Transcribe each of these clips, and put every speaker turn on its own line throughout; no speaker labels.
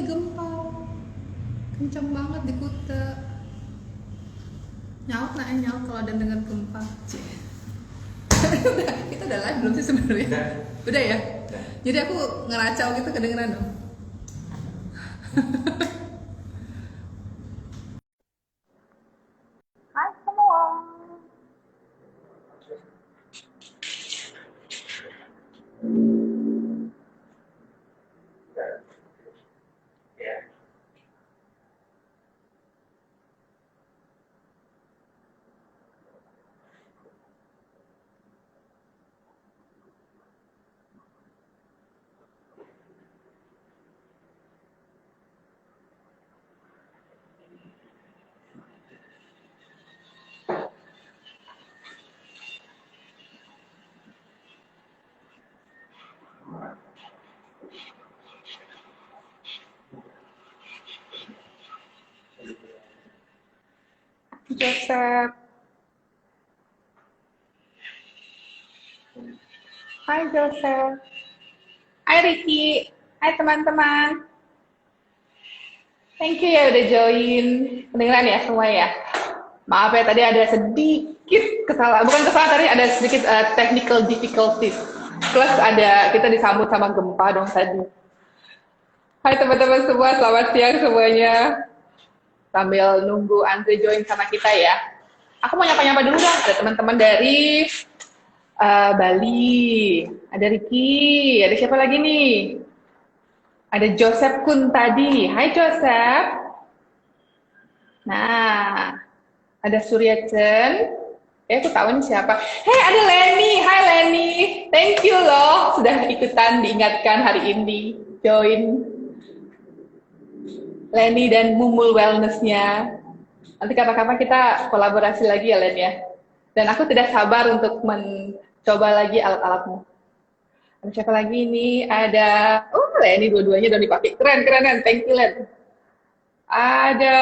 gempa kencang banget di Kuta. Nyaut nak nyaut kalau ada dengar gempa. Kita udah live belum sih sebenarnya? Udah ya?
Udah.
Jadi aku ngeracau gitu kedengeran dong.
Hai semua. Joseph. Hai Joseph. Hai Ricky. Hai teman-teman. Thank you ya udah join. Kedengeran ya semua ya. Maaf ya tadi ada sedikit kesalahan. Bukan kesalahan tadi ada sedikit technical difficulties. Plus ada kita disambut sama gempa dong tadi. Hai teman-teman semua, selamat siang semuanya. Sambil nunggu Andre join sama kita ya. Aku mau nyapa-nyapa dulu dah. Ada teman-teman dari Bali. Ada Ricky. Ada siapa lagi nih? Ada Joseph Kun tadi. Hai Joseph. Nah, ada Surya Chen. Aku tahu nih siapa. Hey, ada Lenny. Hai Lenny. Thank you loh sudah ikutan diingatkan hari ini. Join Lenny dan Mumul Wellness-nya. Nanti kapan-kapan kita kolaborasi lagi ya, Len ya. Dan aku tidak sabar untuk mencoba lagi alat-alatmu. Ada siapa lagi ini? Ada, Lenny dua-duanya udah dipakai. Keren, keren, keren. Thank you, Len. Ada,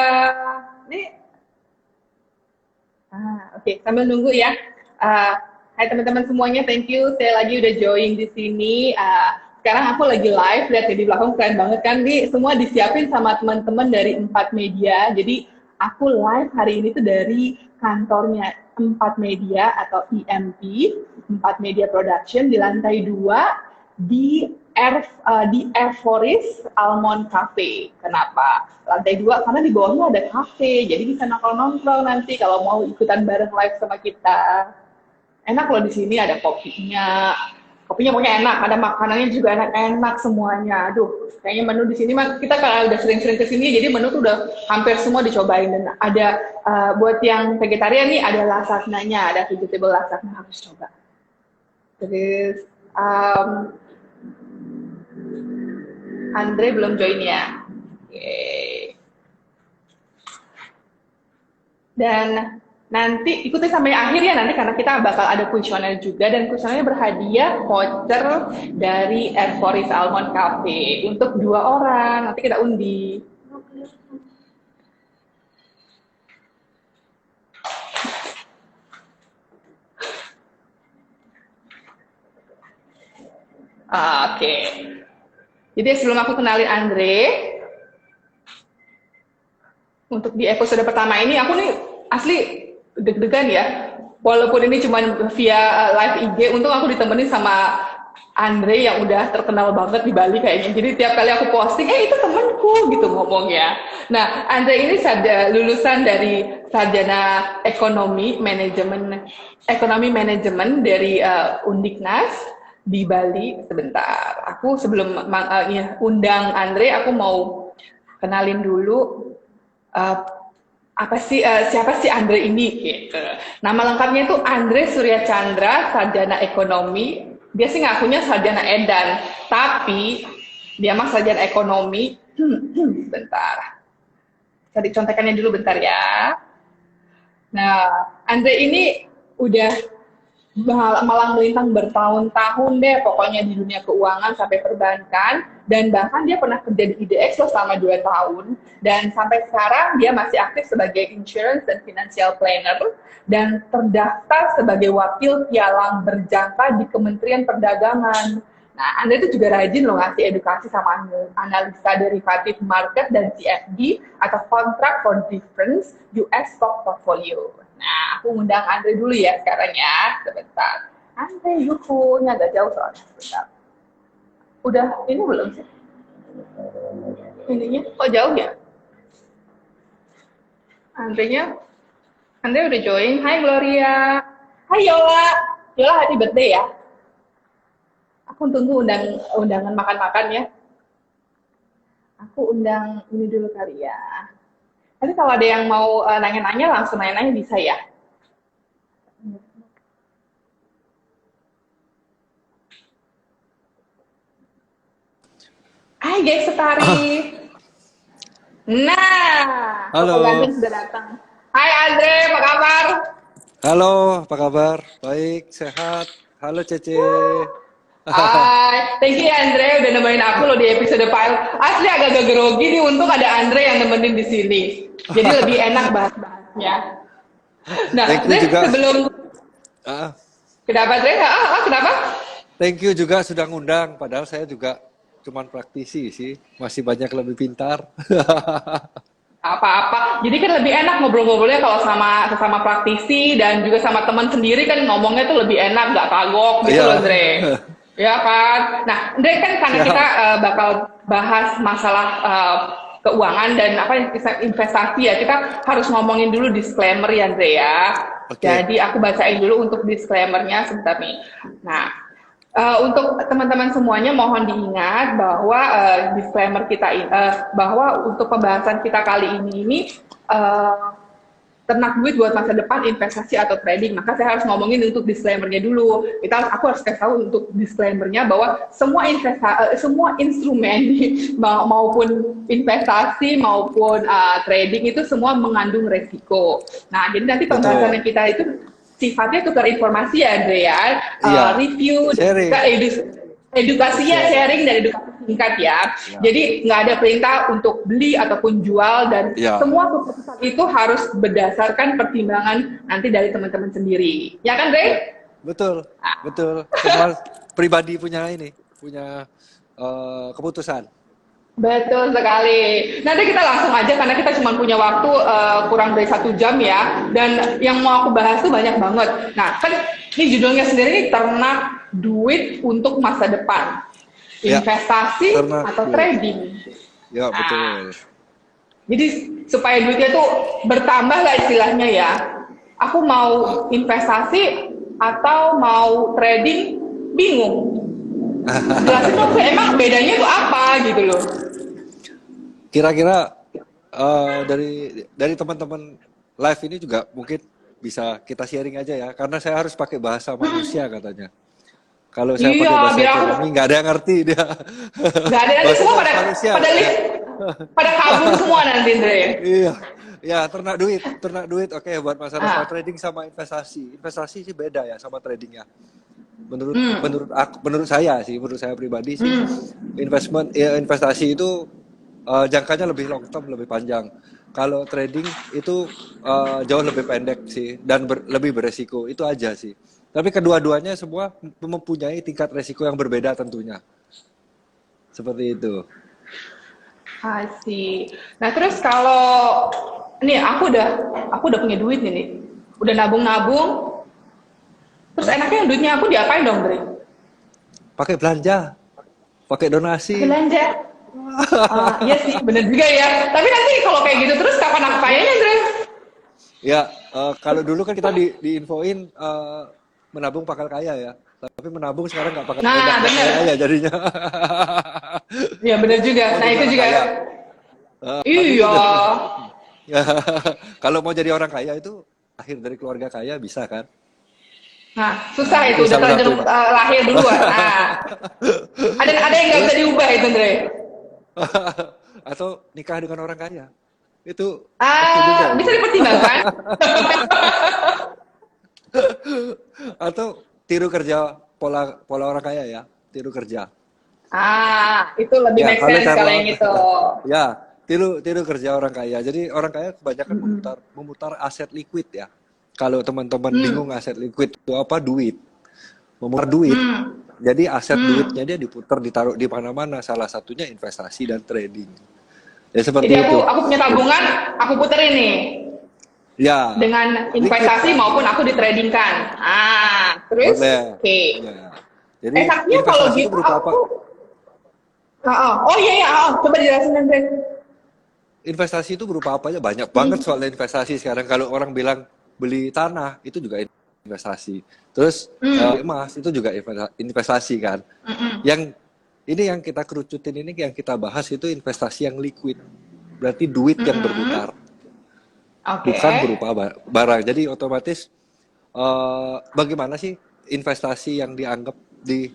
nih. Oke, sambil nunggu ya. Hai teman-teman semuanya, thank you. Saya lagi udah join di sini. Sekarang aku lagi live, lihat di belakang keren banget kan. Nih semua disiapin sama teman-teman dari 4 media. Jadi aku live hari ini tuh dari kantornya 4 media atau EMP, 4 Media Production di lantai 2 di Air Forest Almond Cafe. Kenapa? Lantai 2 karena di bawahnya ada cafe, jadi bisa nongkrong-nongkrong nanti kalau mau ikutan bareng live sama kita. Enak loh di sini, ada kopinya. Kopinya pokoknya enak, ada makanannya juga enak-enak semuanya. Aduh, kayaknya menu di sini kita kalau udah sering-sering kesini, jadi menu tuh udah hampir semua dicobain. Dan ada buat yang vegetarian nih, ada lasagna-nya, ada vegetable lasagna, harus coba. Terus Andre belum join ya. Oke. Dan nanti ikuti sampai akhir ya nanti karena kita bakal ada kuesioner juga dan kuesionernya berhadiah voucher dari Air Forest Almond Cafe untuk 2 orang. Nanti kita undi. Oke. Jadi sebelum aku kenalin Andre, untuk di episode pertama ini aku nih asli deg-degan ya. Walaupun ini cuma via live IG, untung aku ditemenin sama Andre yang udah terkenal banget di Bali kayaknya. Jadi tiap kali aku posting, itu temanku gitu ngomongnya. Nah, Andre ini lulusan dari sarjana ekonomi manajemen dari Undiknas di Bali. Sebentar, aku sebelum undang Andre, aku mau kenalin dulu siapa sih Andre ini gitu. Nama lengkapnya itu Andre Surya Chandra, sarjana ekonomi. Dia sih ngakunya sarjana edan, tapi dia mah sarjana ekonomi. Bentar. Cari contekannya dulu bentar ya. Nah, Andre ini udah malang melintang bertahun-tahun deh pokoknya di dunia keuangan sampai perbankan, dan bahkan dia pernah kerja di IDX loh selama 2 tahun, dan sampai sekarang dia masih aktif sebagai insurance dan financial planner dan terdaftar sebagai wakil pialang berjangka di Kementerian Perdagangan. Nah, Andre itu juga rajin loh ngasih edukasi sama analisa derivatif market dan CFD atau Contract for Difference US Stock Portfolio. Nah, aku ngundang Andre dulu ya sekarang ya. Sebentar. Andre, yuhu, ini agak jauh soalnya. Sebentar. Udah, ini belum sih? Ininya, kok jauh ya? Andre udah join. Hai Gloria. Hai Yola. Yola happy birthday ya. Aku tunggu undangan makan-makan ya. Aku undang ini dulu kali ya. Nanti kalau ada yang mau nanya-nanya langsung nanya-nanya bisa ya. Hai guys, Setari. Nah,
Halo,
Koko Ganteng sudah datang. Hai Andre, apa kabar?
halo, apa kabar? Baik, sehat. Halo Cece.
Hai, thank you ya Andre udah nemenin aku loh di episode file. Asli agak-agak grogi nih, untung ada Andre yang nemenin di sini. Jadi lebih enak bahas-bahasnya. Nah,
Thank you
Andre
juga.
sebelum
Ah,
kenapa Andre? Kenapa?
Thank you juga sudah ngundang. Padahal saya juga cuman praktisi sih. Masih banyak lebih pintar.
Apa-apa. Jadi kan lebih enak ngobrol-ngobrolnya kalau sama sesama praktisi dan juga sama teman sendiri kan ngomongnya tuh lebih enak, nggak kagok gitu
Iya.
loh, Andre. Ya kan? Nah, Andre kan karena
Siap.
kita bakal bahas masalah keuangan dan investasi ya, kita harus ngomongin dulu disclaimer ya, Andre ya.
Oke.
Jadi aku bacain dulu untuk disclaimernya sebentar nih. Nah, untuk teman-teman semuanya mohon diingat bahwa disclaimer kita bahwa untuk pembahasan kita kali ini ternak duit buat masa depan investasi atau trading, maka saya harus ngomongin untuk disclaimernya dulu. Aku harus kasih tahu untuk disclaimernya bahwa semua instrumen maupun investasi maupun trading itu semua mengandung resiko. Nah, jadi nanti pembahasan kita itu sifatnya tukar informasi ya, Andre ya.
Iya.
Review,
Sharing.
edukasinya sharing dan edukasi singkat ya. Jadi nggak ada perintah untuk beli ataupun jual dan
Ya.
semua keputusan itu harus berdasarkan pertimbangan nanti dari teman-teman sendiri. Ya kan, Andre?
Betul, betul. Semua pribadi punya keputusan.
Betul sekali. Nanti kita langsung aja karena kita cuma punya waktu kurang dari 1 jam ya. Dan yang mau aku bahas tuh banyak banget. Nah, kan ini judulnya sendiri nih ternak duit untuk masa depan.
Ya,
Investasi
ternak
atau
duit.
trading.
Ya, betul.
Jadi supaya duitnya tuh bertambah lah istilahnya ya. Aku mau investasi atau mau trading bingung. Jelasin dong, emang bedanya tuh apa gitu loh.
Kira-kira dari teman-teman live ini juga mungkin bisa kita sharing aja ya, karena saya harus pakai bahasa manusia katanya. Kalau saya pakai
Iya,
bahasa
biar aku
ekonomi nggak ada yang ngerti dia.
nggak ada nanti semua
Bahasa manusia.
pada kabur semua nanti Andre.
Iya, ya ternak duit. Oke, buat masa depan trading sama investasi. Investasi sih beda ya sama trading ya. Menurut saya pribadi sih, investasi itu jangkanya lebih long term, lebih panjang. Kalau trading itu jauh lebih pendek sih dan lebih beresiko. Itu aja sih. Tapi kedua-duanya semua mempunyai tingkat resiko yang berbeda tentunya. Seperti itu.
I see. Nah terus kalau nih aku udah punya duit nih, udah nabung. Terus enaknya duitnya aku diapain dong, Dre?
Pakai belanja, pakai donasi.
Belanja. Iya sih, bener juga ya. Tapi nanti kalau kayak gitu terus kapan aku kayanya, Dre?
Ya, kalau dulu kan kita diinfoin menabung pakal kaya ya. Tapi menabung sekarang nggak pakal kaya jadinya.
Iya bener juga. Nah itu juga. Iya.
Kalau mau jadi orang kaya itu lahir dari keluarga kaya bisa kan?
Nah, susah itu, udah terlanjur lahir duluan. Nah, ada yang nggak bisa diubah itu, Andre.
Atau nikah dengan orang kaya. Itu
bisa dipertimbangkan.
Atau tiru kerja pola orang kaya ya, tiru kerja.
Itu lebih make sense kalau yang itu.
Ya, tiru kerja orang kaya. Jadi orang kaya kebanyakan memutar aset liquid ya. Kalau teman-teman bingung aset liquid itu apa, duit. Memutar duit. Jadi aset duitnya dia diputar, ditaruh di mana-mana. Salah satunya investasi dan trading. Ya seperti
Jadi
itu.
aku punya tabungan, aku puterin nih
Ya,
dengan
liquid
investasi
kan.
maupun aku ditradingkan. Terus,
Boleh.
oke.
Ya. Jadi
Saksinya kalau
investasi itu
gitu
berupa apa?
aku, oh iya ya, coba dijelasin Andre.
Investasi itu berupa apa aja? Banyak banget soal investasi sekarang. Kalau orang bilang beli tanah, itu juga investasi. Terus emas itu juga investasi kan. Yang ini yang kita kerucutin ini yang kita bahas itu investasi yang liquid. Berarti duit yang berputar. Bukan berupa barang. Jadi otomatis bagaimana sih investasi yang dianggap di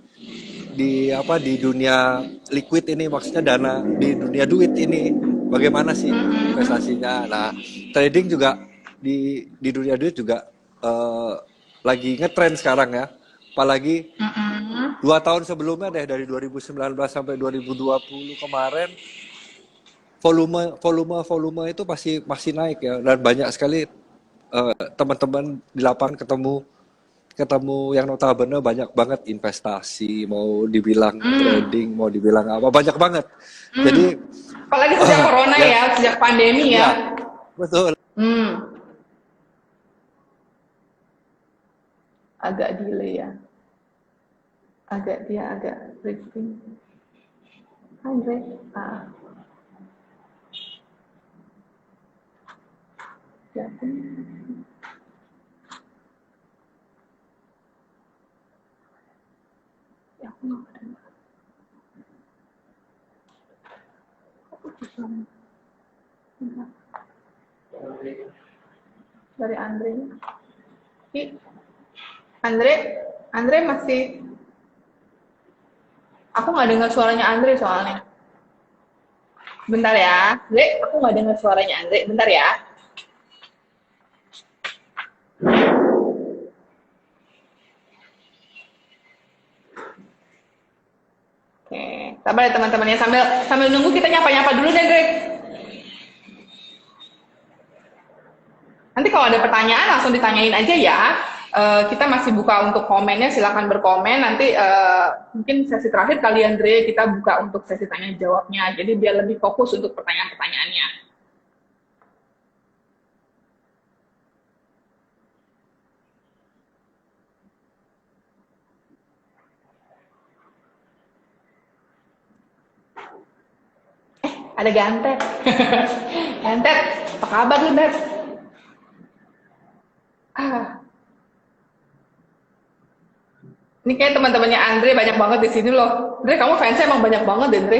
dunia liquid ini, maksudnya dana di dunia duit ini bagaimana sih investasinya? Nah, trading juga di dunia duit juga lagi ngetren sekarang ya. Apalagi 2 tahun sebelumnya deh, dari 2019 sampai 2020 kemarin volume itu masih naik ya, dan banyak sekali teman-teman di lapangan ketemu yang notabene banyak banget investasi, mau dibilang trading, mau dibilang apa, banyak banget. Jadi
apalagi sejak corona ya, sejak pandemi ya.
Ya, betul.
Agak delay ya. Agak drifting. Andre, ya. Ya, aku nggak ada. Dari Andre. Andre masih. Aku nggak dengar suaranya Andre soalnya. Bentar ya, Andre. Aku nggak dengar suaranya Andre. Bentar ya. Oke, sabar ya teman-temannya. Sambil nunggu kita nyapa-nyapa dulu deh, Greg. Nanti kalau ada pertanyaan langsung ditanyain aja ya. Kita masih buka untuk komennya, silahkan berkomen. Nanti mungkin sesi terakhir kali Andre kita buka untuk sesi tanya jawabnya. Jadi biar lebih fokus untuk pertanyaan-pertanyaannya. Ada Gantet. Gantet, apa kabar lu, Beb? Ini kayak teman-temannya Andre banyak banget di sini loh. Andre, kamu fansnya emang banyak banget deh, Andre.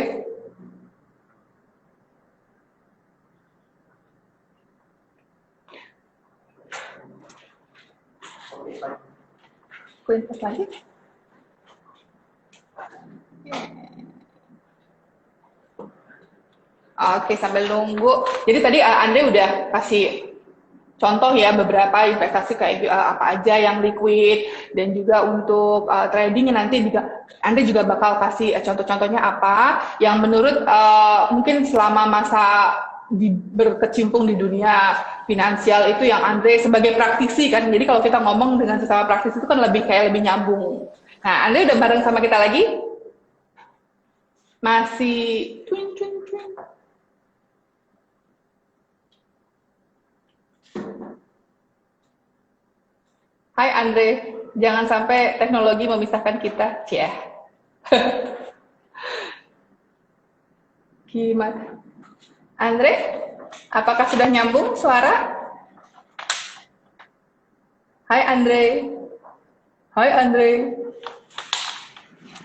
Aku invest lagi. Oke, sambil nunggu. Jadi tadi Andre udah kasih contoh ya beberapa investasi kayak apa aja yang liquid, dan juga untuk trading nanti juga Anda juga bakal kasih contoh-contohnya apa yang menurut mungkin selama masa berkecimpung di dunia finansial itu yang Andre sebagai praktisi kan. Jadi kalau kita ngomong dengan sesama praktisi itu kan lebih nyambung. Nah, Andre udah bareng sama kita lagi? Masih twin. Hai Andre, jangan sampai teknologi memisahkan kita, cia. Gimana? Andre, apakah sudah nyambung suara? Hai Andre.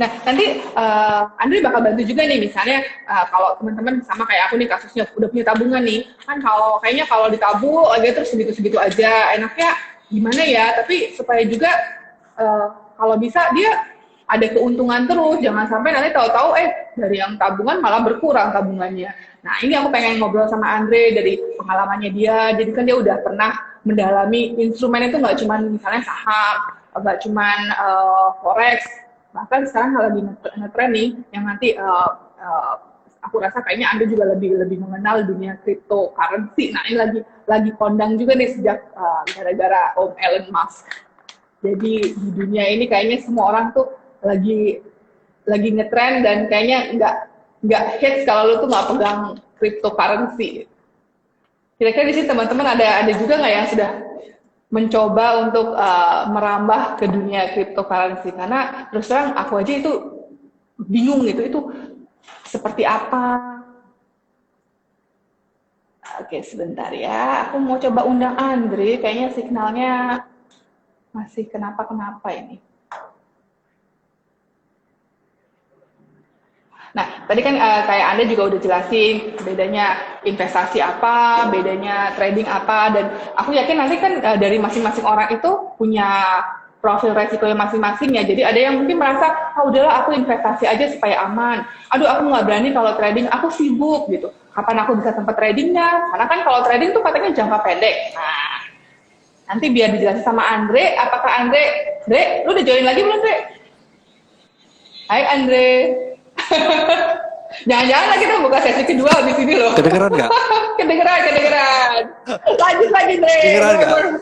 Nah, nanti Andre bakal bantu juga nih, misalnya kalau teman-teman sama kayak aku nih kasusnya udah punya tabungan nih, kan kayaknya kalau ditabung aja terus segitu-segitu aja, enaknya gimana ya, tapi supaya juga kalau bisa dia ada keuntungan terus, jangan sampai nanti tahu-tahu dari yang tabungan malah berkurang tabungannya. Nah, ini aku pengen ngobrol sama Andre dari pengalamannya dia, jadi kan dia udah pernah mendalami instrumen itu, nggak cuma misalnya saham, nggak cuma forex, bahkan sekarang lagi ngetren nih yang nanti aku rasa kayaknya Anda juga lebih mengenal dunia cryptocurrency. Nah, ini lagi kondang juga nih sejak gara-gara Om Elon Musk. Jadi di dunia ini kayaknya semua orang tuh lagi ngetrend dan kayaknya nggak hits kalau lu tuh nggak pegang cryptocurrency. Kira-kira di sini teman-teman ada juga nggak yang sudah mencoba untuk merambah ke dunia cryptocurrency? Karena terus terang aku aja itu bingung gitu, itu seperti apa? Oke, sebentar ya. Aku mau coba undang Andre. Kayaknya signalnya masih kenapa-kenapa ini. Nah, tadi kan kayak Anda juga udah jelasin bedanya investasi apa, bedanya trading apa, dan aku yakin nanti kan dari masing-masing orang itu punya profil resiko yang masing-masing ya. Jadi ada yang mungkin merasa, udahlah aku investasi aja supaya aman. Aduh, aku nggak berani kalau trading, aku sibuk gitu. Kapan aku bisa tempat tradingnya? Karena kan kalau trading tuh katanya jangka pendek. Nah, nanti biar dijelasin sama Andre. Apakah Andre, lu udah join lagi belum, Andre? Hai Andre. Jangan-jangan kita buka sesi kedua di sini loh.
Kedengeran nggak?
Kedengeran. Lanjut lagi, Andre.
Kedengeran nggak?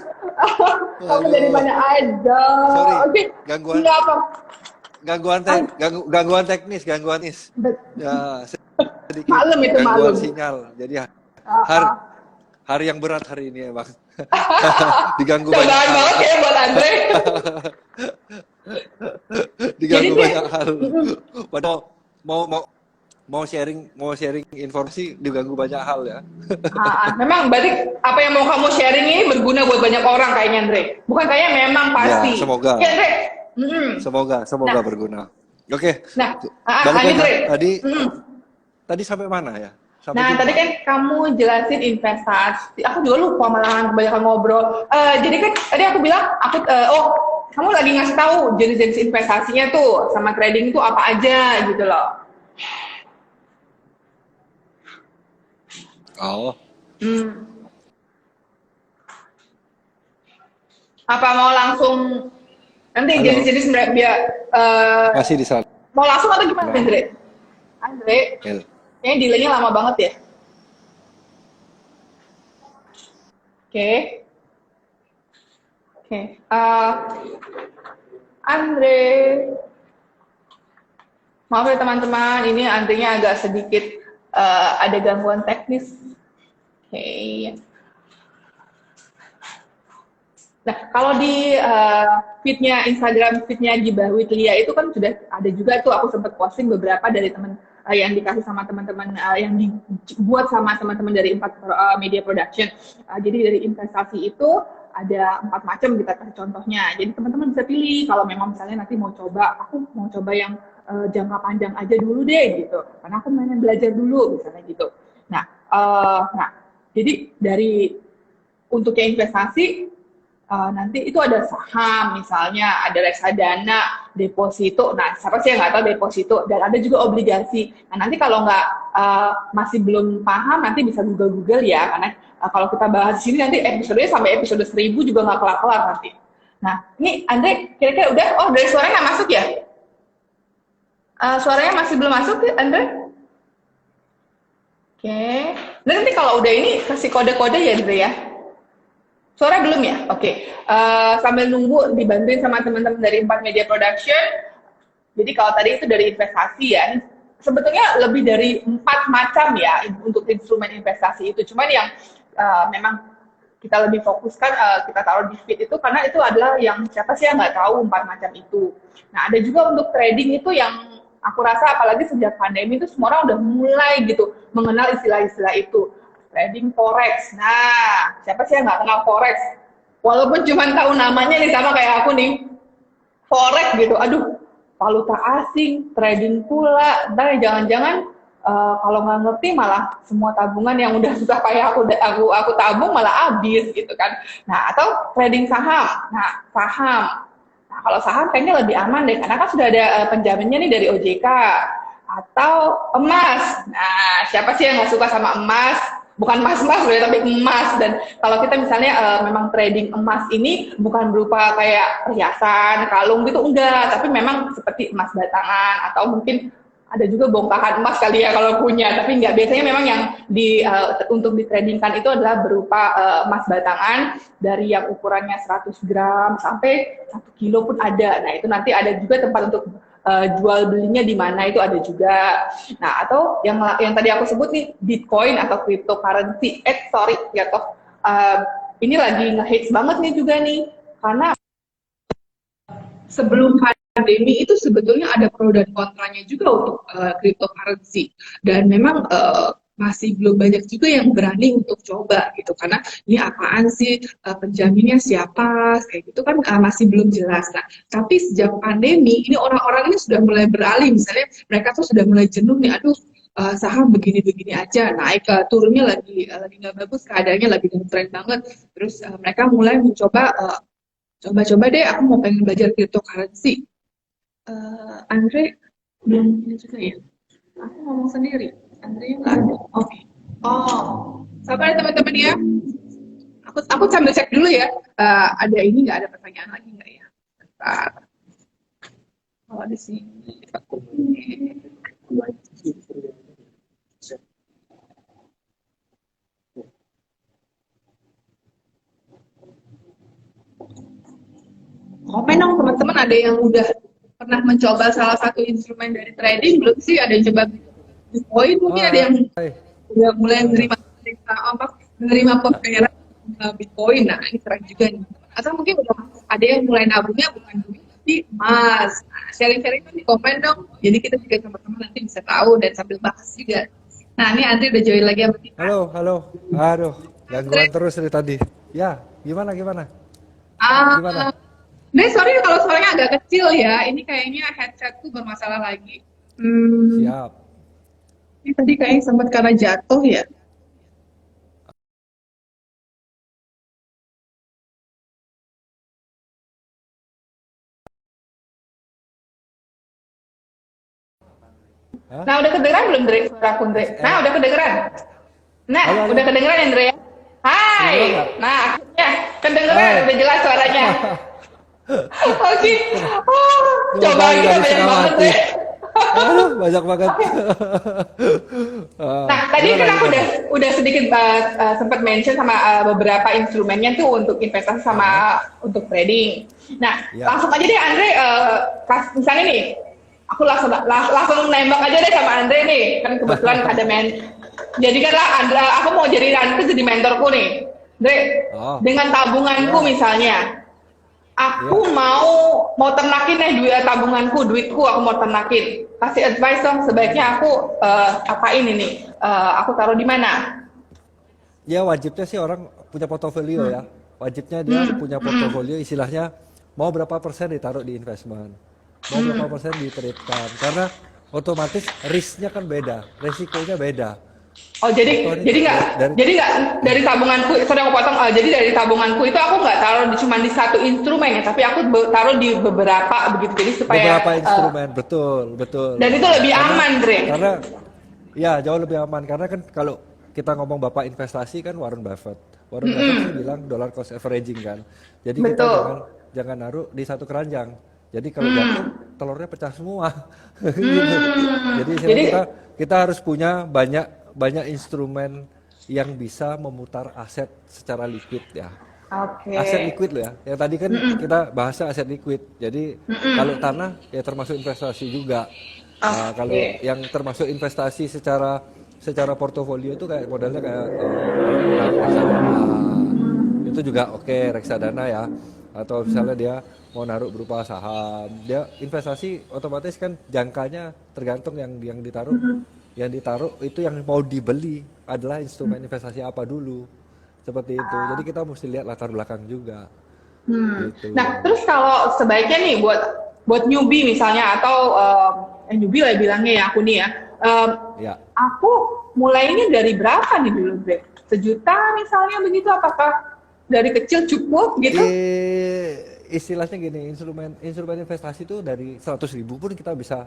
Kamu dari mana aja?
Sorry,
Oke.
gangguan.
Nggak apa.
Gangguan teknis. Ya, sedikit
Maklum itu,
gangguan
maklum.
sinyal. Jadi hari yang berat hari ini ya, Bang. Diganggu
Cobaan
banyak hal.
banget ya buat Andre.
Diganggu
Jadi,
banyak hal. Padahal mau sharing informasi diganggu banyak hal ya.
Memang berarti apa yang mau kamu sharing ini berguna buat banyak orang kayaknya, Andre. Bukan kayaknya, memang pasti.
Ya, semoga.
Ya, Andre.
Semoga berguna. Oke.
Nah,
Balik
Andre.
lagi tadi sampai mana ya?
Tadi kan kamu jelasin investasi. Aku juga lupa malahan kebanyakan ngobrol. Jadi kan tadi aku bilang, kamu lagi ngasih tahu jenis-jenis investasinya tuh sama trading itu apa aja gitu loh.
Oh.
Apa mau langsung nanti jenis-jenis biar
Masih di sana.
mau langsung atau gimana, Andre? Andre, kayaknya delaynya lama banget ya. Oke. Andre, maaf ya teman-teman, ini Andre-nya agak sedikit ada gangguan teknis. Oke. Nah, kalau di feed-nya Instagram, feed-nya Gibah with Lia itu kan sudah ada juga tuh, aku sempat posting beberapa dari teman yang dikasih sama teman-teman, yang dibuat sama teman-teman dari 4 Media Production. Jadi dari investasi itu ada 4 macam, kita kasih contohnya. Jadi teman-teman bisa pilih kalau memang misalnya nanti aku mau coba yang jangka panjang aja dulu deh gitu. Karena aku pengen belajar dulu misalnya gitu. Nah, jadi dari untuk yang investasi nanti itu ada saham misalnya, ada reksadana, deposito. Nah, siapa sih yang nggak tahu deposito? Dan ada juga obligasi. Nah, nanti kalau masih belum paham, nanti bisa Google ya. Karena kalau kita bahas di sini nanti episodenya sampai episode 1000 juga nggak kelar-kelar nanti. Nah, ini Andre kira-kira udah? Oh, dari suaranya nggak masuk ya? Suaranya masih belum masuk, Andre? Oke. Dan nanti kalau udah ini kasih kode-kode ya, Andre ya? Suara belum ya? Oke. Sambil nunggu dibantuin sama teman-teman dari 4 Media Production. Jadi kalau tadi itu dari investasi ya, sebetulnya lebih dari 4 macam ya untuk instrumen investasi itu. Cuman yang memang kita lebih fokuskan, kita taruh di feed itu karena itu adalah yang siapa sih yang nggak tahu 4 macam itu. Nah, ada juga untuk trading itu yang aku rasa apalagi sejak pandemi itu semua orang udah mulai gitu mengenal istilah-istilah itu. Trading forex. Nah, siapa sih yang nggak kenal forex? Walaupun cuma tahu namanya nih, sama kayak aku nih, forex gitu. Aduh, valuta asing, trading pula. Ntar jangan-jangan kalau nggak ngerti malah semua tabungan yang udah susah kayak aku tabung malah habis gitu kan. Nah, atau trading saham. Nah, saham. Nah, kalau saham kayaknya lebih aman deh, karena kan sudah ada penjaminnya nih dari OJK. Atau emas. Nah, siapa sih yang nggak suka sama emas? Bukan emas-emas ya, tapi emas. Dan kalau kita misalnya memang trading emas ini bukan berupa kayak perhiasan, kalung gitu, enggak. Tapi memang seperti emas batangan, atau mungkin ada juga bongkahan emas kali ya kalau punya. Tapi enggak, biasanya memang yang untuk ditradingkan itu adalah berupa emas batangan dari yang ukurannya 100 gram sampai 1 kilo pun ada. Nah, itu nanti ada juga tempat untuk jual belinya di mana itu ada juga. Nah, atau yang tadi aku sebut nih Bitcoin atau cryptocurrency. Sorry ya toh. Ini lagi nge-hits banget nih juga nih karena sebelum pandemi itu sebetulnya ada pro dan kontranya juga untuk cryptocurrency, dan memang masih belum banyak juga yang berani untuk coba gitu karena ini apaan sih, penjaminnya siapa kayak gitu kan, masih belum jelas. Nah, tapi sejak pandemi ini orang-orang ini sudah mulai beralih, misalnya mereka tuh sudah mulai jenuh nih, aduh saham begini-begini aja naik, turunnya lagi nggak bagus, keadaannya lagi downtrend banget, terus mereka mulai mencoba coba-coba deh, aku mau pengen belajar cryptocurrency. Andre belum ini juga ya? Aku ngomong sendiri. Andre nggak ada. Oke. Oh, sabar ya teman-teman ya. Aku sambil cek dulu ya. Ada ini nggak, ada pertanyaan lagi nggak ya? Bentar. Kalau di sini aku komen dong teman-teman, ada yang udah pernah mencoba salah satu instrumen dari trading belum sih? Ada yang coba Bitcoin mungkin, ada yang udah mulai menerima pembayaran Bitcoin. Nah, ini keren juga nih. Atau mungkin udah ada yang mulai nabungnya bukan duit tapi emas. Nah, sharing-sharing di komen dong. Jadi kita juga teman-teman nanti bisa tahu dan sambil bahas juga. Nah, ini Andri udah join lagi sama kita.
Halo. Aduh, gangguan terus dari tadi. Ya, gimana? Gimana?
Sorry kalau suaranya agak kecil ya. Ini kayaknya headsetku bermasalah lagi.
Siap.
Ini tadi kayaknya sempat karena jatuh ya.
Hah?
Nah, udah kedengeran belum, Dre? Suaraku, Dre. Nah, udah kedengeran. Nah,
Halo.
udah kedengeran ya, Dre? Hai. Nah, akhirnya kedengeran, udah jelas suaranya. Oke. Coba kita banyak banget, Dre.
Aduh, banyak banget.
Nah, tadi kan aku udah sedikit sempat mention sama beberapa instrumennya tuh untuk investasi sama untuk trading. Nah, langsung aja deh Andre, misalnya nih, aku langsung nembak aja deh sama Andre nih, kan kebetulan ada jadikanlah Andre, aku mau jadi Andre jadi mentorku nih, Andre, dengan tabunganku misalnya. Aku mau ternakin nih duitku aku mau ternakin. Kasih advice dong, sebaiknya aku apain ini? Aku taruh di mana?
Ya wajibnya sih orang punya portofolio ya. Wajibnya dia punya portofolio, istilahnya mau berapa persen ditaruh di investment, mau berapa persen diterapkan. Karena otomatis risknya kan beda, resikonya beda.
Oh jadi nggak dari tabunganku, sorry aku potong, jadi dari tabunganku itu aku nggak taruh cuma di satu instrumen ya, tapi aku taruh di beberapa begitu, jadi supaya
beberapa instrumen, betul.
Dan itu lebih aman, Dre.
Karena ya jauh lebih aman, karena kan kalau kita ngomong bapak investasi kan Warren Buffett sih bilang dollar cost averaging kan. Jadi kita jangan naruh di satu keranjang. Jadi kalau jatuh telurnya pecah semua. Gitu. Jadi kita harus punya banyak instrumen yang bisa memutar aset secara liquid ya. Aset liquid loh ya. Yang tadi kan kita bahasnya aset liquid. Jadi kalau tanah ya termasuk investasi juga. Kalau yang termasuk investasi secara portofolio itu kayak modalnya kayak reksadana. Itu juga reksadana ya. Atau misalnya dia mau naruh berupa saham, dia investasi otomatis kan jangkanya tergantung yang ditaruh. Yang ditaruh itu yang mau dibeli adalah instrumen investasi apa dulu, seperti itu. Jadi kita mesti lihat latar belakang juga. Gitu.
Nah terus kalau sebaiknya nih buat newbie misalnya, atau newbie lah bilangnya ya aku nih ya, aku mulainya dari berapa nih dulu, Bre? 1 juta misalnya begitu, apakah dari kecil cukup gitu?
Istilahnya gini, instrumen investasi itu dari 100.000 pun kita bisa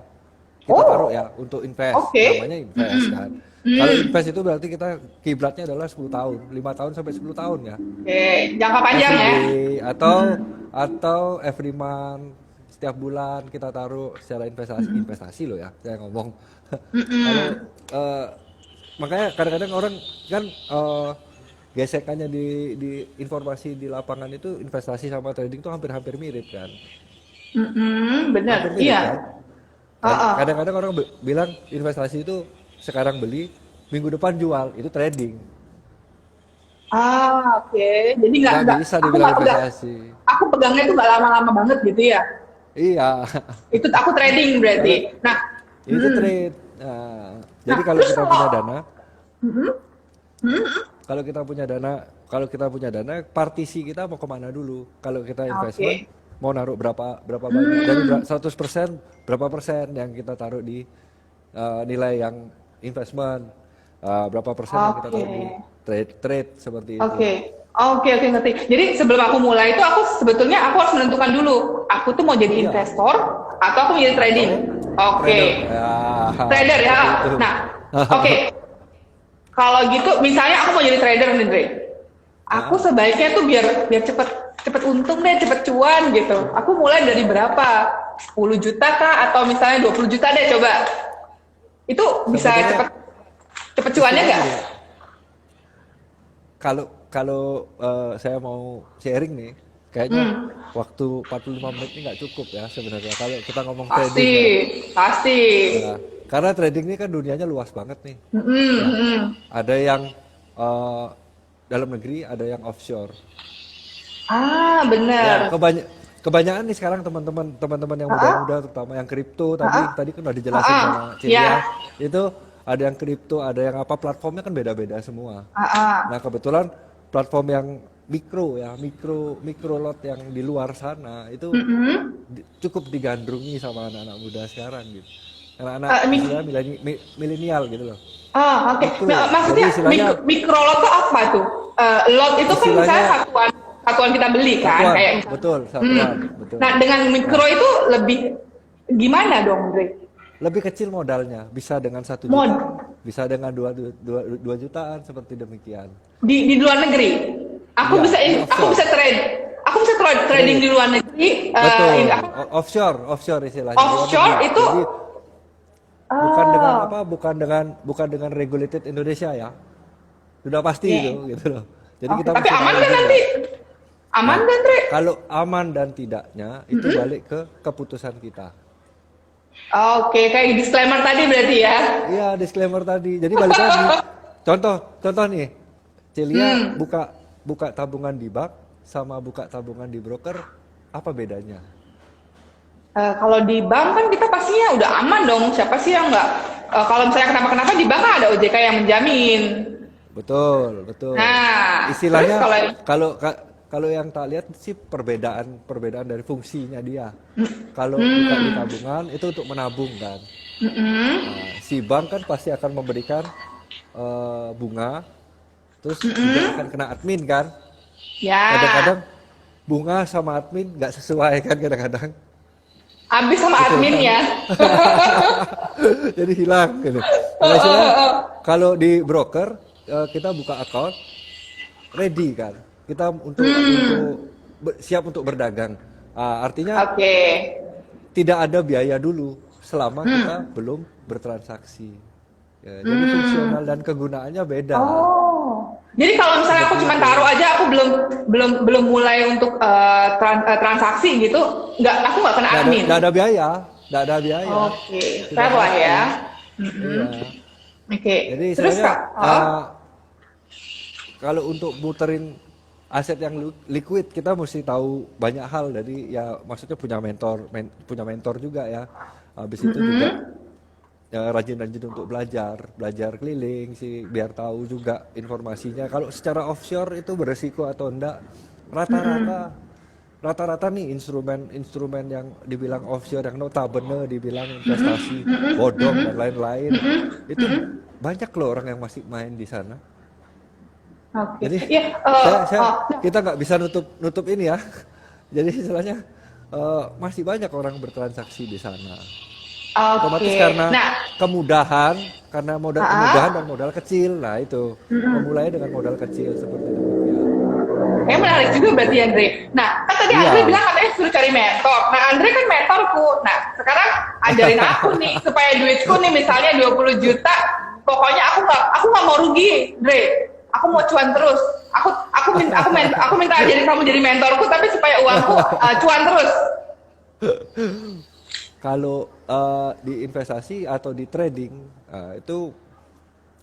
taruh ya untuk invest. Namanya invest kan. Kalau invest itu berarti kita kiblatnya adalah 10 tahun, 5 tahun sampai 10 tahun ya.
Jangka panjang ya.
Atau every month, setiap bulan kita taruh secara investasi loh ya, saya ngomong. Kalau makanya kadang-kadang orang kan gesekannya di informasi di lapangan itu investasi sama trading itu hampir mirip kan.
Benar, iya. Kan?
Kadang-kadang orang bilang investasi itu sekarang beli, minggu depan jual, itu trading.
Oke. Jadi
Nggak bisa
aku
dibilang
nggak pegang,
investasi.
aku pegangnya tuh nggak lama-lama banget gitu ya.
Iya,
Itu aku trading
kalau
berarti. Nah,
itu trade. Jadi kalau
terus
kita
kalau
punya dana,
mm-mm, mm-mm.
kalau kita punya dana, kalau kita punya dana, partisi kita mau kemana dulu? Kalau kita investment,
Oke.
mau naruh berapa banyak? Dari 100%, berapa persen yang kita taruh di nilai yang investment? Berapa persen yang kita taruh di
Oke.
trade seperti itu?
Oke. Oke, ngerti. Jadi sebelum aku mulai itu aku sebetulnya aku harus menentukan dulu, aku tuh mau jadi
Iya.
investor atau aku mau jadi trading.
Atau
Oke.
trader. Ya,
Trader ya.
seperti itu.
Nah, oke. Kalau gitu misalnya aku mau jadi trader nih, Dre. Aku sebaiknya tuh biar biar cepet untung deh, cepet cuan gitu. Aku mulai dari berapa? 10 juta kah atau misalnya 20 juta deh coba. Itu bisa
Sebenarnya
cepet cuannya nggak?
istilahnya gini, kalau saya mau sharing nih, kayaknya waktu 45 menit ini nggak cukup ya sebenarnya. Kalau kita ngomong trading
Pasti,
ya,
pasti.
ya. Karena trading ini kan dunianya luas banget nih.
Mm-mm,
Ya,
mm-mm.
ada yang eh, dalam negeri, ada yang offshore. Ya,
Bener.
kebanyakan nih sekarang teman-teman yang muda-muda, terutama yang kripto tadi kan udah dijelasin sama
Ya.
Celia, itu ada yang kripto, ada yang apa, platformnya kan beda-beda semua. Nah, kebetulan platform yang mikro lot yang di luar sana itu cukup digandrungi sama anak-anak muda sekarang gitu. Anak-anak istilahnya milenial gitu loh.
Oke.
Mikro.
Nah,
Jadi
maksudnya
istilahnya
mikrolot itu apa tuh? Lot itu kan misalnya
istilahnya
satuan kita beli kan,
satuan,
kayak misalnya.
betul, satuan, betul.
Nah, dengan mikro
Nah,
itu lebih gimana dong, Dre?
lebih kecil modalnya, bisa dengan 1
Mod
juta, bisa dengan 2 jutaan seperti demikian.
di luar negeri. Aku
Iya,
bisa
di
aku
offshore.
bisa trade. Aku bisa trading
Trade.
di luar negeri.
Betul.
Ini apa?
Offshore istilahnya, luar
Offshore
negeri.
itu
Jadi bukan dengan
oh,
apa? Bukan dengan regulated Indonesia ya. Sudah pasti
ya.
itu gitu loh. Jadi
Oke,
kita
tapi
mesti
aman
tahu
kan
juga.
nanti? Aman
Nah,
kan, Dre?
kalau aman dan tidaknya itu balik ke keputusan kita.
Oke, kayak disclaimer tadi berarti ya.
Iya, disclaimer tadi. Jadi balik lagi. Contoh nih. Celia buka tabungan di bank sama buka tabungan di broker, apa bedanya?
Kalau di bank kan kita pastinya udah aman dong. Siapa sih yang nggak? Kalau misalnya kenapa-kenapa di bank kan ada OJK yang menjamin.
Betul.
Nah,
Istilahnya
terus
kalau yang tak lihat sih perbedaan dari fungsinya dia. Kalau buka di tabungan itu untuk menabung kan. Nah, si bank kan pasti akan memberikan bunga, terus juga akan kena admin kan.
ya
Kadang-kadang bunga sama admin nggak sesuai kan kadang-kadang.
habis sama
Betul
admin
kan?
ya.
Jadi hilang gitu. Nah, istilahnya kalau di broker kita buka account ready kan. Kita untuk siap untuk berdagang. Artinya
Oke.
tidak ada biaya dulu selama kita belum bertransaksi. Ya, jadi fungsional dan kegunaannya beda.
Oh. Jadi kalau misalnya aku
Seperti
cuma
itu.
taruh aja, aku belum mulai untuk transaksi gitu, aku nggak kena admin.
Nggak ada biaya, nggak ada biaya.
Oke,
Tidak
fair lah
pasti.
ya.
Iya.
Oke.
Jadi
Terus
istilahnya
Kak,
kalau untuk muterin aset yang liquid kita mesti tahu banyak hal. Jadi ya maksudnya punya mentor juga ya. Habis itu juga ya, rajin-rajin untuk belajar keliling sih biar tahu juga informasinya. Kalau secara offshore itu beresiko atau enggak, rata-rata nih instrumen yang dibilang offshore yang notabene dibilang investasi bodong dan lain-lain itu banyak loh orang yang masih main di sana.
oke.
Jadi
Ya,
kita nggak bisa nutup ini ya. Jadi istilahnya masih banyak orang bertransaksi di sana. Otomatis
oke.
karena
Nah,
kemudahan kemudahan dan modal kecil. Nah itu memulai dengan modal kecil seperti itu.
kayak menarik juga berarti Andre. Nah, kan tadi
Iya.
Andre bilang katanya suruh cari mentor. Nah, Andre kan mentorku. Nah, sekarang ajarin aku nih supaya duitku nih misalnya 20 juta, pokoknya aku nggak mau rugi, Andre. Aku mau cuan terus. Aku minta ajarin kamu jadi mentorku, tapi supaya uangku cuan terus.
Kalau di investasi atau di trading itu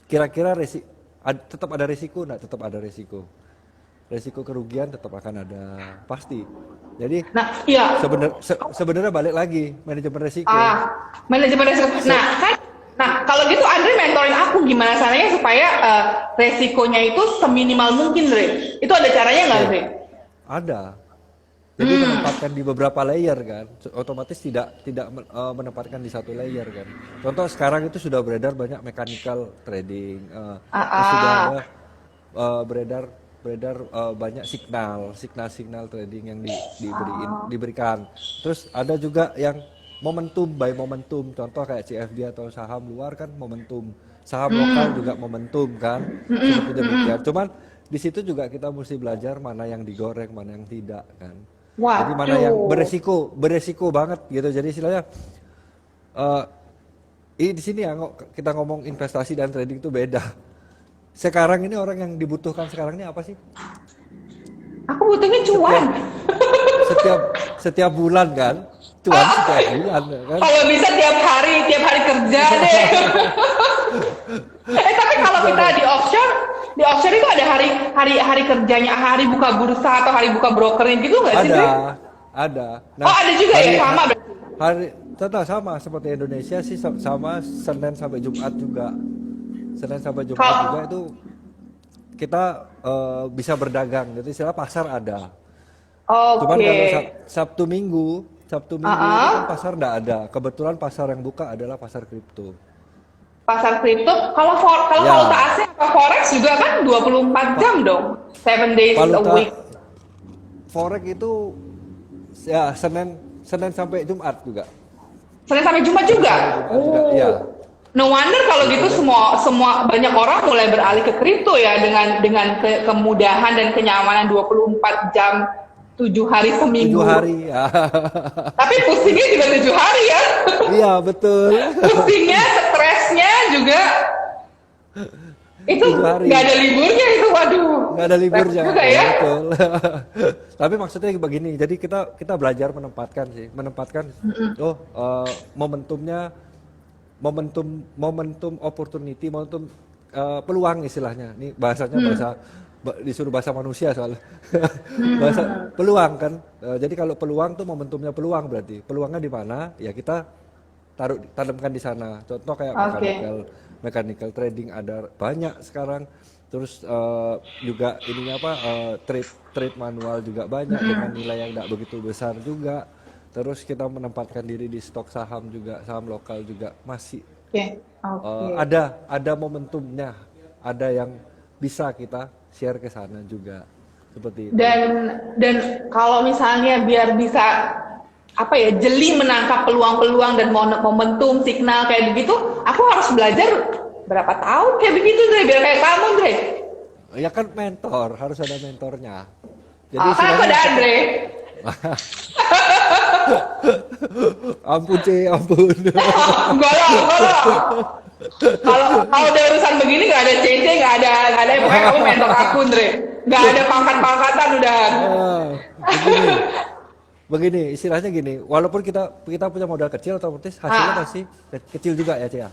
kira-kira tetap ada risiko, nggak tetap ada risiko. Risiko kerugian tetap akan ada, pasti. Jadi
Nah, iya.
sebenarnya balik lagi manajemen risiko.
Manajemen resiko. Nah, kalau gitu Andre mentorin aku gimana caranya supaya resikonya itu seminimal mungkin, Dre. Itu ada caranya nggak, Dre?
Ada. Jadi menempatkan di beberapa layer kan, otomatis tidak menempatkan di satu layer kan. Contoh sekarang itu sudah beredar banyak mechanical trading, sudah ada beredar banyak signal trading yang diberikan. Terus ada juga yang momentum by momentum, contoh kayak CFD atau saham luar kan momentum, saham lokal juga momentum kan, seperti demikian. Cuman di situ juga kita mesti belajar mana yang digoreng, mana yang tidak kan. Jadi mana yang beresiko banget gitu. Jadi istilahnya ini di sini ya kita ngomong investasi dan trading itu beda. Sekarang ini orang yang dibutuhkan sekarang ini apa sih?
Aku butuhnya cuan.
Setiap bulan kan? Cuan setiap bulan kan?
Kalau bisa tiap hari kerja deh. Tapi kalau kita di offshore itu ada hari kerjanya, hari buka bursa atau hari buka brokernya gitu nggak sih?
Ada.
Nah, ada juga ya, sama berarti.
Tetap sama seperti Indonesia sih, sama Senin sampai Jumat juga. Senin sampai Jumat juga itu kita bisa berdagang. Jadi istilah pasar ada. Cuman kalau Sabtu Minggu itu kan pasar nggak ada. Kebetulan pasar yang buka adalah pasar kripto. Pasar kripto, kalau valuta asing atau forex juga kan 24 jam dong, 7 days a week. Forex itu ya Senin sampai Jumat juga.
Senin sampai Jumat juga.
Iya.
No wonder kalau gitu semua banyak orang mulai beralih ke kripto ya dengan kemudahan dan kenyamanan 24 jam 7 hari seminggu.
7 hari ya.
Tapi pusingnya juga 7 hari ya.
Iya betul.
Pusingnya, stresnya juga itu nggak ada liburnya itu, waduh. Nggak ada liburnya. Juga ya.
Betul. Tapi maksudnya begini, jadi kita belajar menempatkan momentum opportunity, momentum peluang istilahnya. Ini bahasanya disuruh bahasa manusia soalnya. Bahasa peluang kan. Jadi kalau peluang tuh momentumnya peluang, berarti peluangnya di mana? Ya kita tanamkan di sana. Contoh kayak mechanical trading ada banyak sekarang. Terus juga ininya trade manual juga banyak dengan nilai yang tidak begitu besar juga. Terus kita menempatkan diri di stok saham juga, saham lokal juga masih ada momentumnya, ada yang bisa kita share ke sana juga seperti itu. Dan kalau misalnya biar bisa jeli menangkap peluang-peluang dan momentum signal kayak begitu, aku harus belajar berapa tahun kayak begitu, Dre, biar kayak kamu, Dre. Ya kan mentor, harus ada mentornya.
Jadi kan aku ada Andre.
Ampun.
Enggak lah. Kalau ada urusan begini nggak ada CC, nggak ada pokoknya kamu mentor aku, Andre. Nggak ada pangkat-pangkatan udah.
Begini, istilahnya gini, walaupun kita punya modal kecil, otomatis hasilnya pasti kecil juga ya, Cia.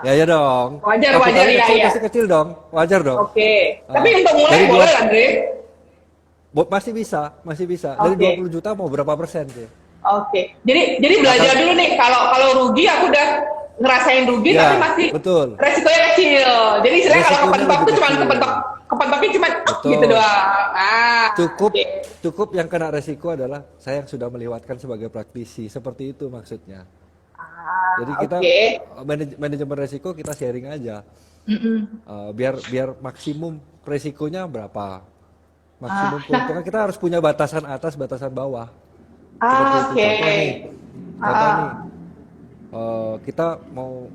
Ya dong.
Wajar ya.
Pasti kecil dong, wajar dong.
Oke. Tapi untuk mulai boleh, Andre?
Masih bisa. Dari 20 juta mau berapa persen sih?
Oke. Jadi belajar dulu nih. Kalau rugi aku udah ngerasain rugi, tapi masih resikonya kecil. Jadi istilahnya kalau kepentok itu cuma kepentoknya cuma gitu doang.
Cukup yang kena resiko adalah saya yang sudah melewatkan sebagai praktisi. Seperti itu maksudnya. Jadi kita manajemen resiko kita sharing aja. Biar maksimum resikonya berapa. Maksimum keuntungan kita harus punya batasan atas, batasan bawah. Contoh nih, kita mau